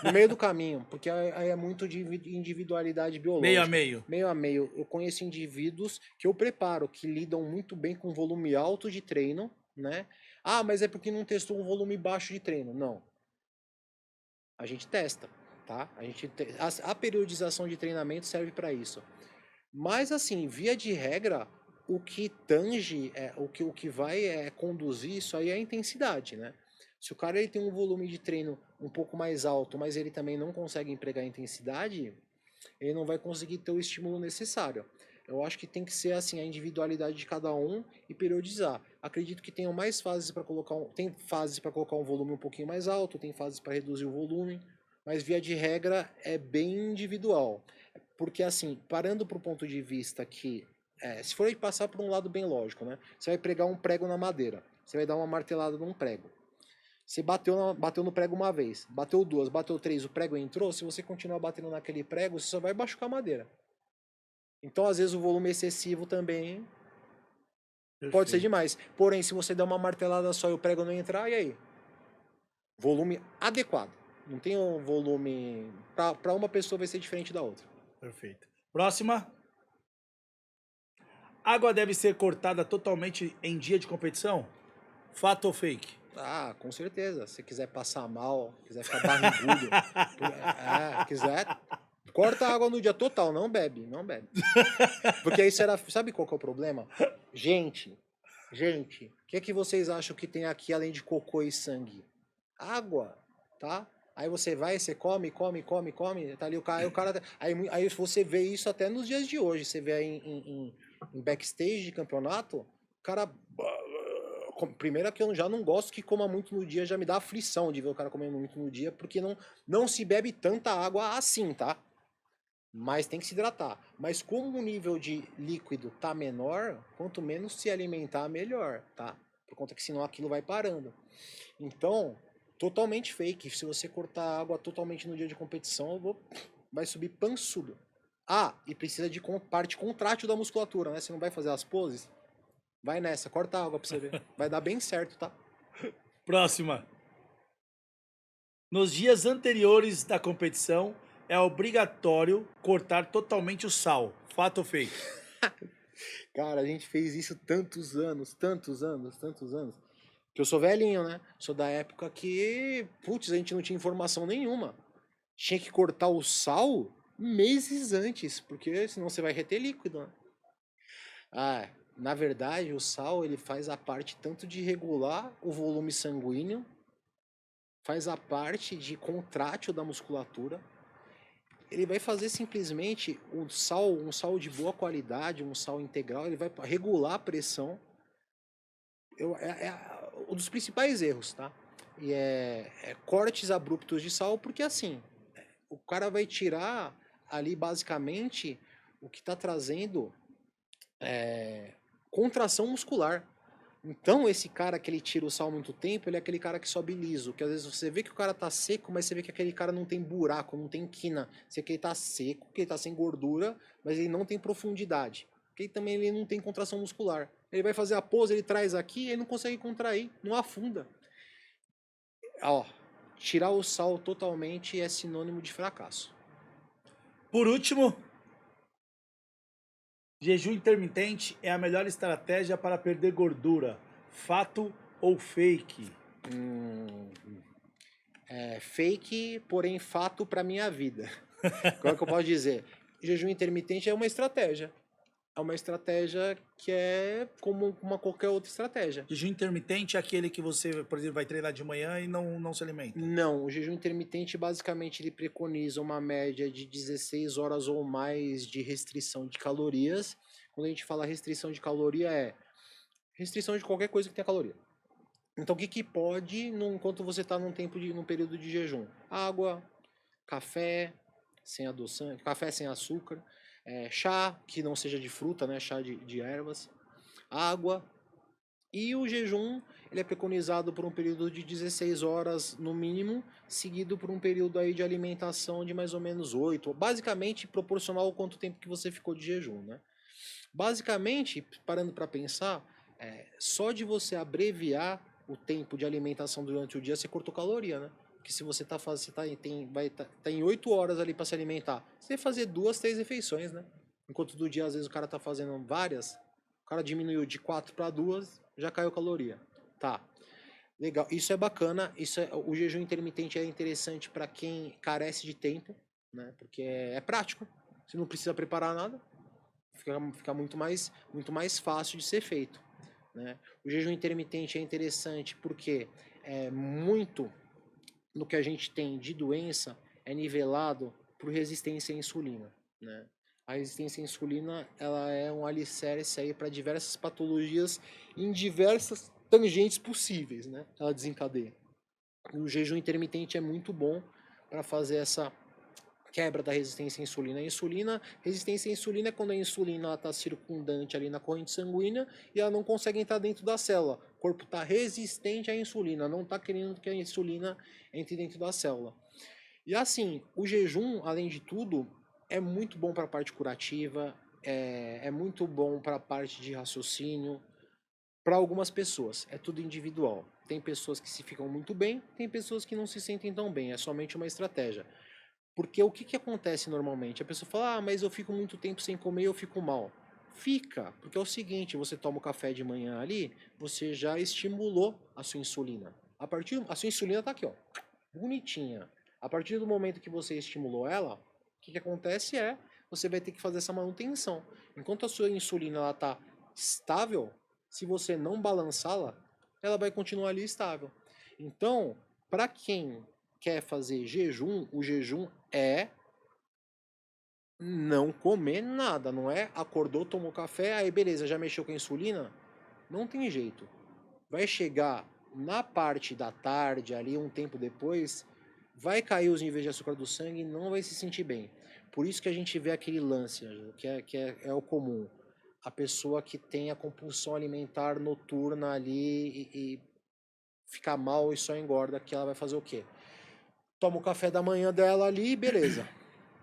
No meio do caminho, porque aí é muito de individualidade biológica. Meio a meio. Meio a meio. Eu conheço indivíduos que eu preparo, que lidam muito bem com volume alto de treino, né? Ah, mas é porque não testou um volume baixo de treino. Não. A gente testa, tá? A periodização de treinamento serve para isso. Mas assim, via de regra, o que tange, o que vai conduzir isso aí é a intensidade, né? Se o cara ele tem um volume de treino um pouco mais alto, mas ele também não consegue empregar a intensidade, ele não vai conseguir ter o estímulo necessário. Eu acho que tem que ser assim a individualidade de cada um e periodizar. Acredito que tenham mais fases para colocar tem fases para colocar um volume um pouquinho mais alto, tem fases para reduzir o volume, mas via de regra é bem individual. Porque assim, parando para o ponto de vista que se for passar por um lado bem lógico, né? Você vai pregar um prego na madeira, você vai dar uma martelada num prego. Você bateu no prego uma vez, bateu duas, bateu três, o prego entrou, se você continuar batendo naquele prego, você só vai machucar a madeira. Então, às vezes, o volume excessivo também pode ser demais. Porém, se você der uma martelada só e o prego não entrar, e aí? Volume adequado. Não tem um volume... Para uma pessoa vai ser diferente da outra. Perfeito. Próxima. Água deve ser cortada totalmente em dia de competição? Fato ou fake? Com certeza. Se quiser passar mal, quiser ficar barrigudo, quiser, corta a água no dia total, não bebe, não bebe. Porque aí será, sabe qual que é o problema? Gente, o que é que vocês acham que tem aqui além de cocô e sangue? Água, tá? Aí você vai, você come, tá ali o cara aí você vê isso até nos dias de hoje, você vê aí em backstage de campeonato, o cara... Primeiro que eu já não gosto que coma muito no dia, já me dá aflição de ver o cara comendo muito no dia, porque não se bebe tanta água assim, tá? Mas tem que se hidratar. Mas como o nível de líquido tá menor, quanto menos se alimentar, melhor, tá? Por conta que senão aquilo vai parando. Então, totalmente fake. Se você cortar a água totalmente no dia de competição, vai subir pançudo. Ah, e precisa de parte contrátil da musculatura, né? Você não vai fazer as poses? Vai nessa, corta a água pra você ver. Vai dar bem certo, tá? Próxima. Nos dias anteriores da competição, é obrigatório cortar totalmente o sal. Fato ou fake? Cara, a gente fez isso tantos anos. Que eu sou velhinho, né? Sou da época que, putz, a gente não tinha informação nenhuma. Tinha que cortar o sal meses antes, porque senão você vai reter líquido, né? Ah, na verdade, o sal ele faz a parte tanto de regular o volume sanguíneo, faz a parte de contrátil da musculatura. Ele vai fazer simplesmente um sal de boa qualidade, um sal integral, ele vai regular a pressão. É um dos principais erros, tá? E é cortes abruptos de sal, porque assim, o cara vai tirar ali basicamente o que está trazendo contração muscular. Então, esse cara que ele tira o sal há muito tempo, ele é aquele cara que sobe liso. Que às vezes você vê que o cara tá seco, mas você vê que aquele cara não tem buraco, não tem quina. Você vê que ele tá seco, que ele tá sem gordura, mas ele não tem profundidade. Porque também ele não tem contração muscular. Ele vai fazer a pose, ele traz aqui, ele não consegue contrair, não afunda. Ó, tirar o sal totalmente é sinônimo de fracasso. Por último, jejum intermitente é a melhor estratégia para perder gordura. Fato ou fake? É fake, porém fato para minha vida. Como é que eu posso dizer? Jejum intermitente é uma estratégia. É uma estratégia que é como qualquer outra estratégia. Jejum intermitente é aquele que você, por exemplo, vai treinar de manhã e não se alimenta. Não, o jejum intermitente basicamente ele preconiza uma média de 16 horas ou mais de restrição de calorias. Quando a gente fala restrição de caloria é restrição de qualquer coisa que tenha caloria. Então o que pode enquanto você está num período de jejum? Água, café sem adoçante, café sem açúcar, chá que não seja de fruta, né? Chá de ervas, água. E o jejum ele é preconizado por um período de 16 horas no mínimo, seguido por um período aí de alimentação de mais ou menos 8, basicamente proporcional ao quanto tempo que você ficou de jejum, né? Basicamente, parando para pensar, só de você abreviar o tempo de alimentação durante o dia, você cortou caloria, né? Porque se você tá em 8 horas ali para se alimentar, você vai fazer 2, 3 refeições, né? Enquanto do dia, às vezes, o cara tá fazendo várias, o cara diminuiu de 4 para 2, já caiu caloria. Tá. Legal. Isso é bacana. O jejum intermitente é interessante para quem carece de tempo, né? Porque é prático. Você não precisa preparar nada. Fica muito mais fácil de ser feito, né? O jejum intermitente é interessante porque muito no que a gente tem de doença é nivelado por resistência à insulina, né? A resistência à insulina ela é um alicerce aí para diversas patologias em diversas tangentes possíveis, né? Ela desencadeia. O jejum intermitente é muito bom para fazer essa quebra da resistência à insulina. Resistência à insulina é quando a insulina está circundante ali na corrente sanguínea e ela não consegue entrar dentro da célula. O corpo está resistente à insulina, não está querendo que a insulina entre dentro da célula. E assim, o jejum, além de tudo, é muito bom para a parte curativa, é muito bom para a parte de raciocínio, para algumas pessoas. É tudo individual. Tem pessoas que se ficam muito bem, tem pessoas que não se sentem tão bem. É somente uma estratégia. Porque o que acontece normalmente? A pessoa fala, ah, mas eu fico muito tempo sem comer e eu fico mal. Fica, porque é o seguinte, você toma o café de manhã ali, você já estimulou a sua insulina. A sua insulina tá aqui, ó, bonitinha. A partir do momento que você estimulou ela, o que acontece você vai ter que fazer essa manutenção. Enquanto a sua insulina ela tá estável, se você não balançá-la, ela vai continuar ali estável. Então, para quem quer fazer jejum, o jejum é não comer nada, não é acordou, tomou café, aí beleza, já mexeu com a insulina? Não tem jeito. Vai chegar na parte da tarde, ali um tempo depois, vai cair os níveis de açúcar do sangue e não vai se sentir bem. Por isso que a gente vê aquele lance, que é o comum. A pessoa que tem a compulsão alimentar noturna ali e fica mal e só engorda, que ela vai fazer o quê? Toma o café da manhã dela ali, beleza.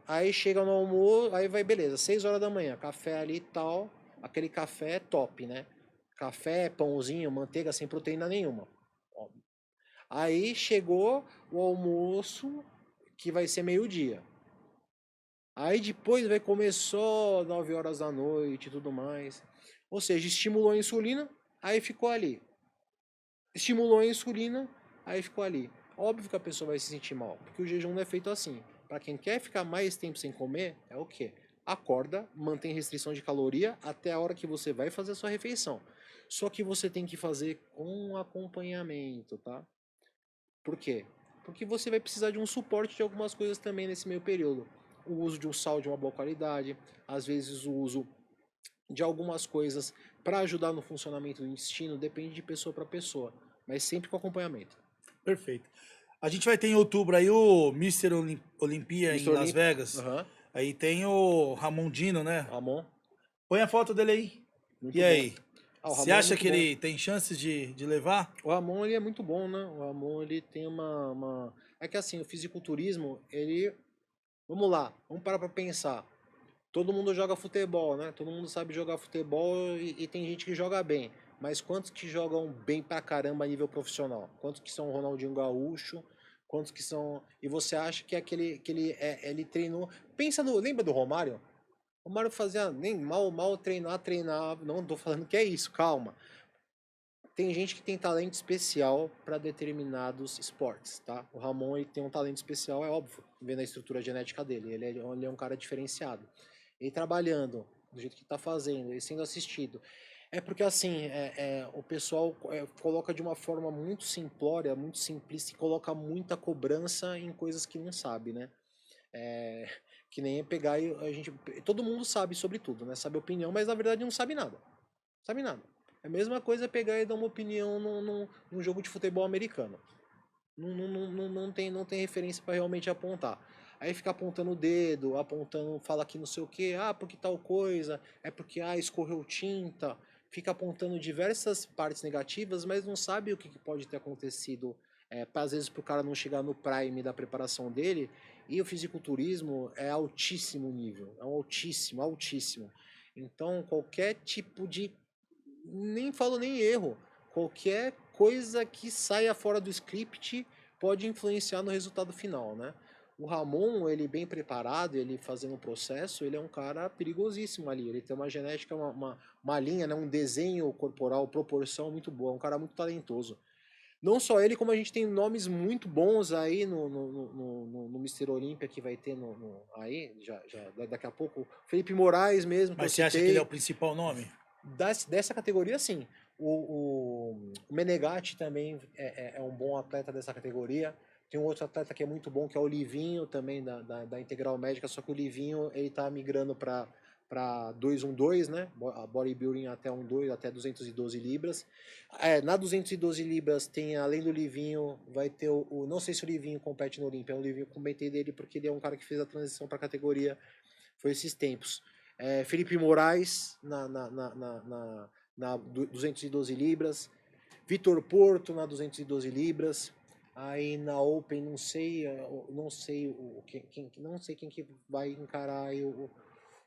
Aí chega no almoço, aí vai, beleza, 6 horas da manhã, café ali e tal, aquele café é top, né? Café, pãozinho, manteiga sem proteína nenhuma. Ó. Aí chegou o almoço, que vai ser meio-dia. Aí depois vai começar 9 horas da noite e tudo mais. Ou seja, estimulou a insulina, aí ficou ali. Estimulou a insulina, aí ficou ali. Óbvio que a pessoa vai se sentir mal, porque o jejum não é feito assim. Para quem quer ficar mais tempo sem comer, é o quê? Acorda, mantém restrição de caloria até a hora que você vai fazer a sua refeição. Só que você tem que fazer com acompanhamento, tá? Por quê? Porque você vai precisar de um suporte de algumas coisas também nesse meio período. O uso de um sal de uma boa qualidade, às vezes o uso de algumas coisas para ajudar no funcionamento do intestino, depende de pessoa para pessoa, mas sempre com acompanhamento. Perfeito. A gente vai ter em outubro aí o Mr. Olympia em Mr. Las Olympia. Vegas. Aham. Aí tem o Ramondino, né? Ramon, Põe a foto dele aí. muito E bom. aí? Ah, o Você Ramon é acha muito que bom. ele tem chances de levar? O Ramon, ele é muito bom, né? O Ramon, ele tem É que assim, o fisiculturismo, ele... Vamos lá, vamos parar pra pensar. Todo mundo joga futebol, né? Todo mundo sabe jogar futebol e tem gente que joga bem. Mas quantos que jogam bem pra caramba a nível profissional? Quantos que são Ronaldinho Gaúcho? Quantos que são... E você acha que ele treinou... Pensa no... Lembra do Romário? O Romário fazia nem mal treinar. Não tô falando que é isso, calma. Tem gente que tem talento especial para determinados esportes, tá? O Ramon, ele tem um talento especial, é óbvio, vendo a estrutura genética dele. Ele é um cara diferenciado. Ele trabalhando do jeito que está fazendo, ele sendo assistido. É porque, assim, o pessoal coloca de uma forma muito simplória, muito simplista, e coloca muita cobrança em coisas que não sabe, né? É, que nem pegar e a gente... Todo mundo sabe sobre tudo, né? Sabe opinião, mas na verdade não sabe nada. Sabe nada. É a mesma coisa pegar e dar uma opinião num jogo de futebol americano. Não tem referência para realmente apontar. Aí fica apontando o dedo, apontando, fala que não sei o que, porque tal coisa, é porque escorreu tinta, fica apontando diversas partes negativas, mas não sabe o que pode ter acontecido, às vezes para o cara não chegar no prime da preparação dele. E o fisiculturismo é altíssimo nível, é um altíssimo, altíssimo. Então qualquer tipo de, nem falo nem erro, qualquer coisa que saia fora do script pode influenciar no resultado final, né? O Ramon, ele bem preparado, ele fazendo o processo, ele é um cara perigosíssimo ali. Ele tem uma genética, uma linha, né? Um desenho corporal, proporção muito boa. É um cara muito talentoso. Não só ele, como a gente tem nomes muito bons aí no Mr. Olímpia que vai ter aí, daqui a pouco. Felipe Moraes mesmo, que eu Mas você acha que citei. ele é o principal nome? Dessa categoria, sim. O Menegatti também é um bom atleta dessa categoria. Tem um outro atleta que é muito bom, que é o Livinho, também da Integral Médica, só que o Livinho, ele tá migrando para 212, né? A bodybuilding até 12, até 212 libras. Na 212 libras tem, além do Livinho, vai ter não sei se o Livinho compete no Olímpia, o Livinho comentei dele porque ele é um cara que fez a transição para a categoria, foi esses tempos. Felipe Moraes na 212 libras, Vitor Porto na 212 libras, aí na Open não sei quem que vai encarar aí o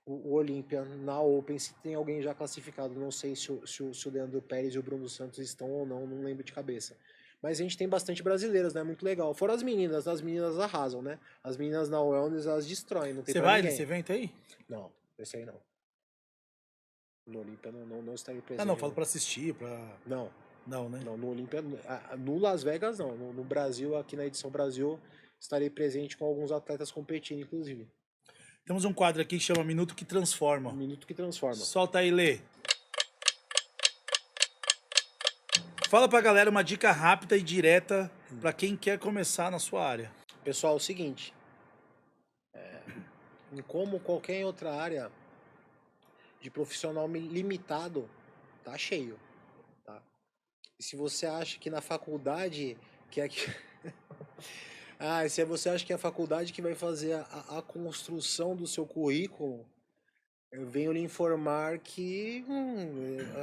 Olímpia na Open, se tem alguém já classificado, não sei se o Leandro Pérez e o Bruno Santos estão ou não lembro de cabeça. Mas a gente tem bastante brasileiras, né? Muito legal. Fora as meninas arrasam, né? As meninas na Wellness, elas destroem, não tem Você pra vai ninguém. nesse evento aí? Não, esse aí não. No Olímpia não estarei presente. Ah, não, falo pra assistir, pra... Não, Não, né? não, no Olímpia, no Las Vegas não. No Brasil, aqui na edição Brasil, estarei presente com alguns atletas competindo, inclusive. Temos um quadro aqui que chama Minuto que Um Transforma. minuto que transforma. Solta aí, Lê. Fala pra galera uma dica rápida e direta pra quem quer começar na sua área. Pessoal, é o seguinte. Como qualquer outra área de profissional limitado, tá cheio, tá? E se você acha que na faculdade que é que se você acha que é a faculdade que vai fazer a construção do seu currículo, eu venho lhe informar que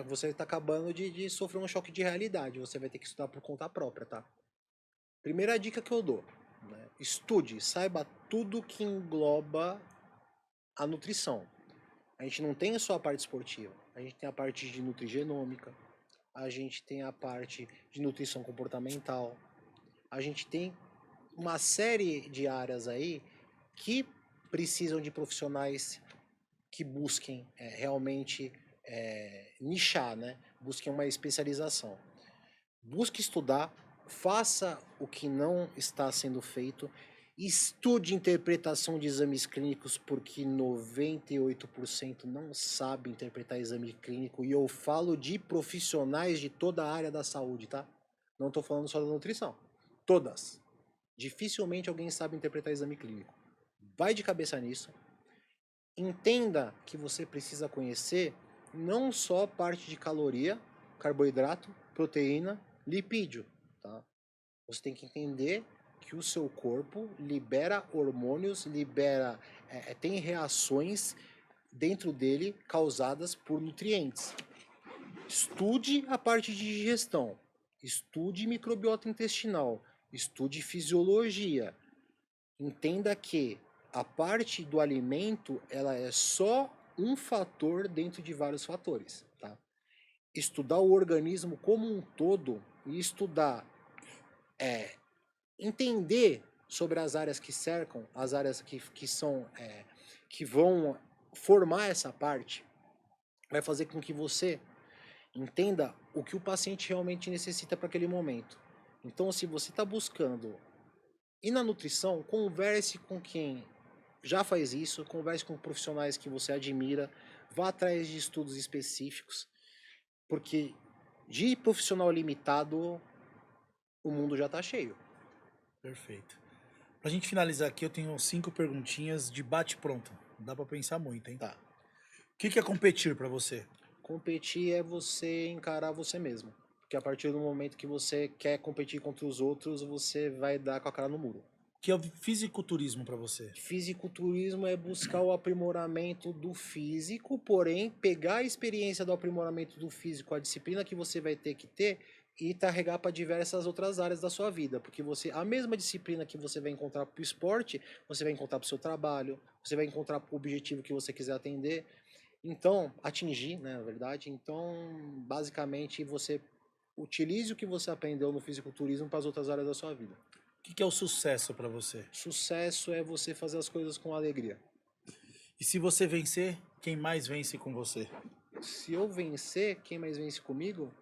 você está acabando de sofrer um choque de realidade. Você vai ter que estudar por conta própria, tá? Primeira dica que eu dou, né? estude, saiba tudo que engloba a nutrição. A gente não tem só a parte esportiva, a gente tem a parte de nutrigenômica, a gente tem a parte de nutrição comportamental, a gente tem uma série de áreas aí que precisam de profissionais que busquem realmente nichar, né? Busquem uma especialização. Busque estudar, faça o que não está sendo feito, estude interpretação de exames clínicos, porque 98% não sabe interpretar exame clínico, e eu falo de profissionais de toda a área da saúde, tá? Não estou falando só da nutrição. Todas. Dificilmente alguém sabe interpretar exame clínico. Vai de cabeça nisso. Entenda que você precisa conhecer não só parte de caloria, carboidrato, proteína, lipídio, tá? Você tem que entender que o seu corpo libera hormônios, tem reações dentro dele causadas por nutrientes. Estude a parte de digestão, estude microbiota intestinal, estude fisiologia. Entenda que a parte do alimento, ela é só um fator dentro de vários fatores, tá? Estudar o organismo como um todo e estudar, entender sobre as áreas que cercam, as áreas que vão formar essa parte, vai fazer com que você entenda o que o paciente realmente necessita para aquele momento. Então, se você está buscando ir na nutrição, converse com quem já faz isso, converse com profissionais que você admira, vá atrás de estudos específicos, porque de profissional limitado, o mundo já está cheio. Perfeito. Pra gente finalizar aqui, eu tenho 5 perguntinhas de bate-pronto. Dá pra pensar muito, hein? Tá. O que é competir pra você? Competir é você encarar você mesmo. Porque a partir do momento que você quer competir contra os outros, você vai dar com a cara no muro. O que é o fisiculturismo pra você? Fisiculturismo é buscar o aprimoramento do físico, porém pegar a experiência do aprimoramento do físico, a disciplina que você vai ter que ter e carregar para diversas outras áreas da sua vida, porque a mesma disciplina que você vai encontrar para o esporte, você vai encontrar para o seu trabalho, você vai encontrar para o objetivo que você quiser atender, então atingir, né, na verdade. Então, basicamente, você utilize o que você aprendeu no fisiculturismo para as outras áreas da sua vida. O que é o sucesso pra você? Sucesso é você fazer as coisas com alegria. E se você vencer, quem mais vence com você? Se eu vencer, quem mais vence comigo?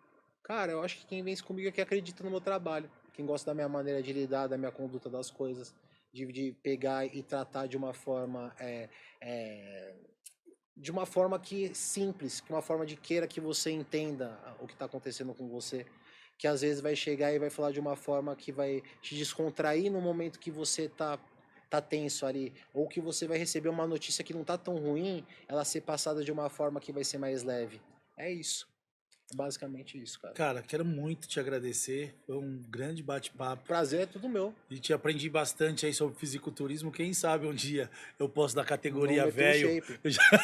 Cara, eu acho que quem vence comigo é quem acredita no meu trabalho. Quem gosta da minha maneira de lidar, da minha conduta das coisas. De pegar e tratar de uma forma de uma forma que simples, de uma forma de queira que você entenda o que está acontecendo com você, que às vezes vai chegar e vai falar de uma forma que vai te descontrair no momento que você tá tenso ali, ou que você vai receber uma notícia que não tá tão ruim, ela ser passada de uma forma que vai ser mais leve. É isso. É basicamente isso, cara. Cara, quero muito te agradecer. Foi um grande bate-papo. Prazer é tudo meu. E te aprendi bastante aí sobre fisiculturismo. Quem sabe um dia eu posso da categoria Não meteu o velho. shape.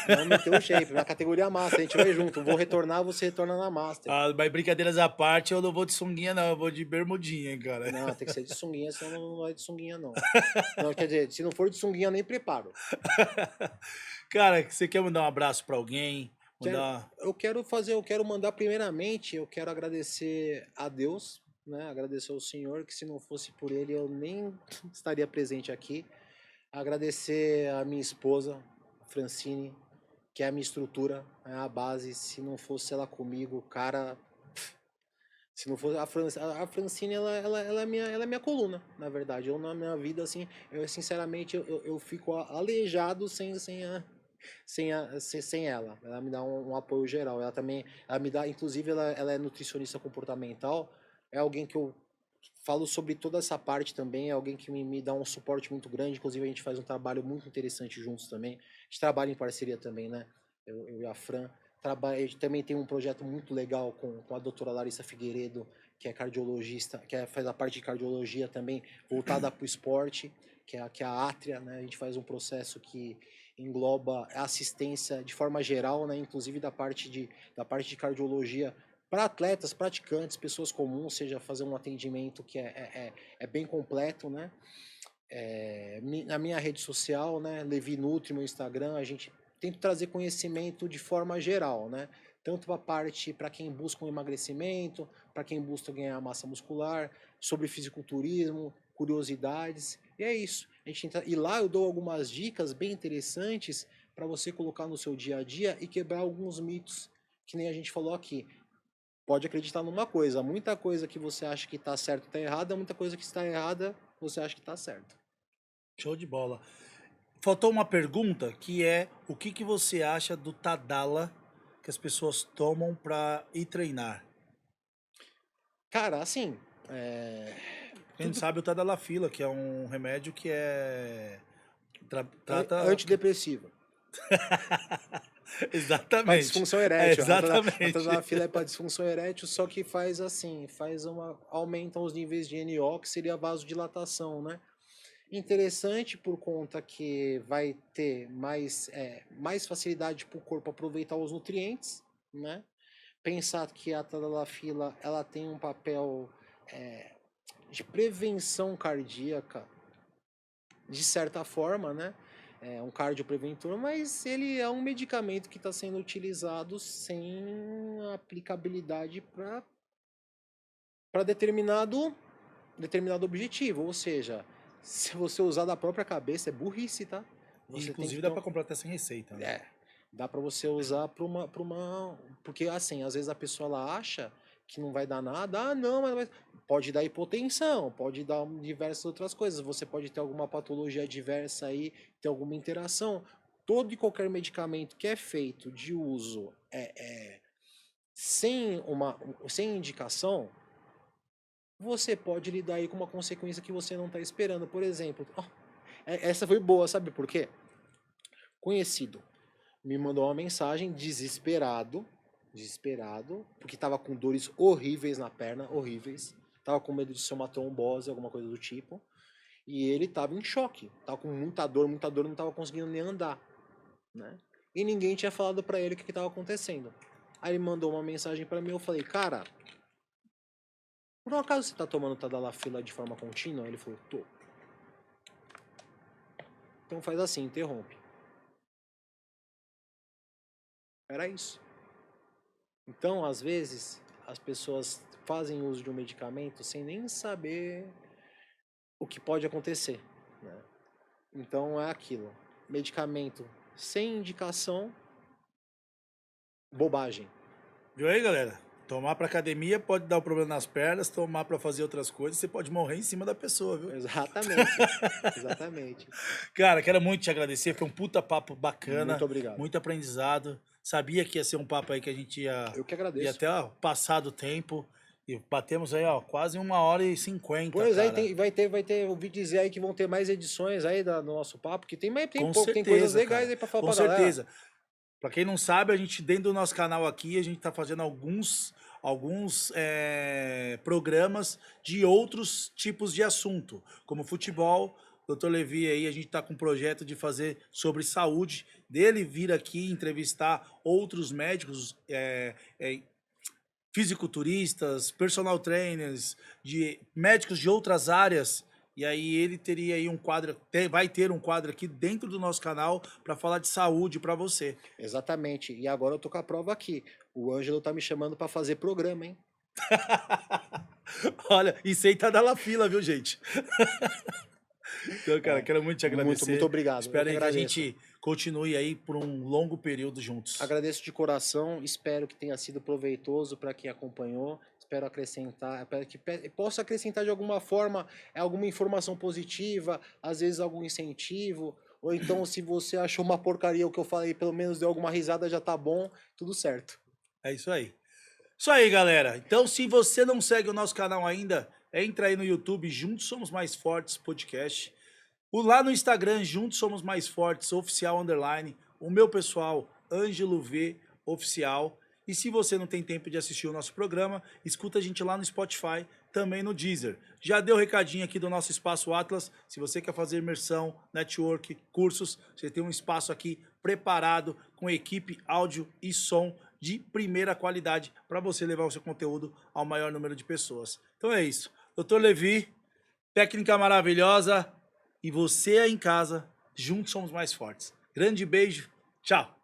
Não meteu o shape. Na categoria master, a gente vai junto. Vou retornar, você retorna na master. Ah, mas brincadeiras à parte, eu não vou de sunguinha, não. Eu vou de bermudinha, hein, cara. Não, tem que ser de sunguinha, senão não vai de sunguinha, não. Não, quer dizer, se não for de sunguinha, nem preparo. Cara, você quer mandar um abraço pra alguém? Eu quero mandar primeiramente, eu quero agradecer a Deus, né? Agradecer ao Senhor, que se não fosse por Ele eu nem estaria presente aqui. Agradecer a minha esposa, Francine, que é a minha estrutura, é a base. Se não fosse ela comigo, cara, se não fosse a Francine, ela é minha coluna, na verdade. Eu na minha vida, assim, eu sinceramente eu fico aleijado sem ela. Ela me dá um apoio geral. Ela também, ela me dá, inclusive ela é nutricionista comportamental, é alguém que eu falo sobre toda essa parte também, é alguém que me dá um suporte muito grande, inclusive a gente faz um trabalho muito interessante juntos também, a gente trabalha em parceria também, né, eu e a Fran, a gente também tem um projeto muito legal com a doutora Larissa Figueiredo, que é cardiologista, faz a parte de cardiologia também, voltada para o esporte, que é a Átria, né, a gente faz um processo que engloba a assistência de forma geral, né, inclusive da parte de cardiologia para atletas, praticantes, pessoas comuns, seja fazer um atendimento que é bem completo, né? na minha rede social, né, Levi Nutri, meu Instagram, a gente tenta trazer conhecimento de forma geral, né? Tanto para parte para quem busca um emagrecimento, para quem busca ganhar massa muscular, sobre fisiculturismo, curiosidades. E é isso. E lá eu dou algumas dicas bem interessantes para você colocar no seu dia a dia e quebrar alguns mitos, que nem a gente falou aqui. Pode acreditar numa coisa, muita coisa que você acha que está certo está errada, muita coisa que está errada você acha que está certo. Show de bola. Faltou uma pergunta que é o que você acha do Tadala que as pessoas tomam para ir treinar? Cara, assim, Quem não sabe o Tadalafila, que é um remédio que é trata antidepressivo. Para exatamente. disfunção erétil. Exatamente. A tadalafila é para disfunção erétil, só que faz assim, aumenta os níveis de NO, que seria a vasodilatação, né? Interessante por conta que vai ter mais facilidade para o corpo aproveitar os nutrientes, né? Pensar que a tadalafila ela tem um papel de prevenção cardíaca, de certa forma, né? É um cardiopreventor, mas ele é um medicamento que está sendo utilizado sem aplicabilidade para determinado objetivo. Ou seja, se você usar da própria cabeça, é burrice, tá? Você Inclusive dá para comprar até sem receita, né? Dá para você usar para uma... Porque, assim, às vezes a pessoa ela acha que não vai dar nada. Ah, não, mas pode dar hipotensão, pode dar diversas outras coisas. Você pode ter alguma patologia adversa aí, ter alguma interação. Todo e qualquer medicamento que é feito de uso sem indicação, você pode lidar aí com uma consequência que você não está esperando. Por exemplo, essa foi boa, sabe por quê? Conhecido me mandou uma mensagem desesperado, porque estava com dores horríveis na perna, horríveis. Tava com medo de ser uma trombose, alguma coisa do tipo. E ele tava em choque, tava com muita dor, não tava conseguindo nem andar, né? E ninguém tinha falado para ele o que estava acontecendo. Aí ele mandou uma mensagem para mim, eu falei, cara, por um acaso você tá tomando tadalafila de forma contínua? Ele falou, tô. Então faz assim, interrompe. Era isso. Então, às vezes, as pessoas fazem uso de um medicamento sem nem saber o que pode acontecer, né? Então, é aquilo. Medicamento sem indicação, bobagem. Viu aí, galera? Tomar pra academia pode dar um problema nas pernas, tomar pra fazer outras coisas, você pode morrer em cima da pessoa, viu? Exatamente. Exatamente. Cara, quero muito te agradecer, foi um puta papo bacana. Muito obrigado. Muito aprendizado. Sabia que ia ser um papo aí que a gente ia... Eu que agradeço. Ia até passar do tempo. E batemos aí, quase 1h50. Pois cara. aí vai ter, eu ouvi dizer aí que vão ter mais edições aí do nosso papo, que tem certeza, coisas legais cara. aí pra falar Com pra galera. certeza. Pra quem não sabe, a gente, dentro do nosso canal aqui, a gente tá fazendo alguns programas de outros tipos de assunto, como futebol. Dr. Levi aí, a gente tá com um projeto de fazer sobre saúde, dele vir aqui entrevistar outros médicos, fisiculturistas, personal trainers, médicos de outras áreas. E aí ele teria aí um quadro, vai ter um quadro aqui dentro do nosso canal para falar de saúde para você. Exatamente. E agora eu tô com a prova aqui. O Ângelo tá me chamando para fazer programa, hein? Olha, isso aí tá da fila, viu, gente? Então, cara, quero muito te agradecer. Muito obrigado. Espero que a gente continue aí por um longo período juntos. Agradeço de coração, espero que tenha sido proveitoso para quem acompanhou. Espero acrescentar, que possa acrescentar de alguma forma alguma informação positiva, às vezes algum incentivo, ou então se você achou uma porcaria o que eu falei, pelo menos deu alguma risada, já tá bom, tudo certo. É isso aí. Isso aí, galera. Então, se você não segue o nosso canal ainda, entra aí no YouTube, Juntos Somos Mais Fortes Podcast. Lá no Instagram, Juntos Somos Mais Fortes Oficial _. O meu pessoal, Ângelo V Oficial. E se você não tem tempo de assistir o nosso programa, escuta a gente lá no Spotify, também no Deezer. Já deu o recadinho aqui do nosso Espaço Atlas. Se você quer fazer imersão, network, cursos, você tem um espaço aqui preparado com equipe, áudio e som de primeira qualidade para você levar o seu conteúdo ao maior número de pessoas. Então é isso. Dr. Levi, técnica maravilhosa. e você aí em casa, juntos somos mais fortes. Grande beijo, tchau!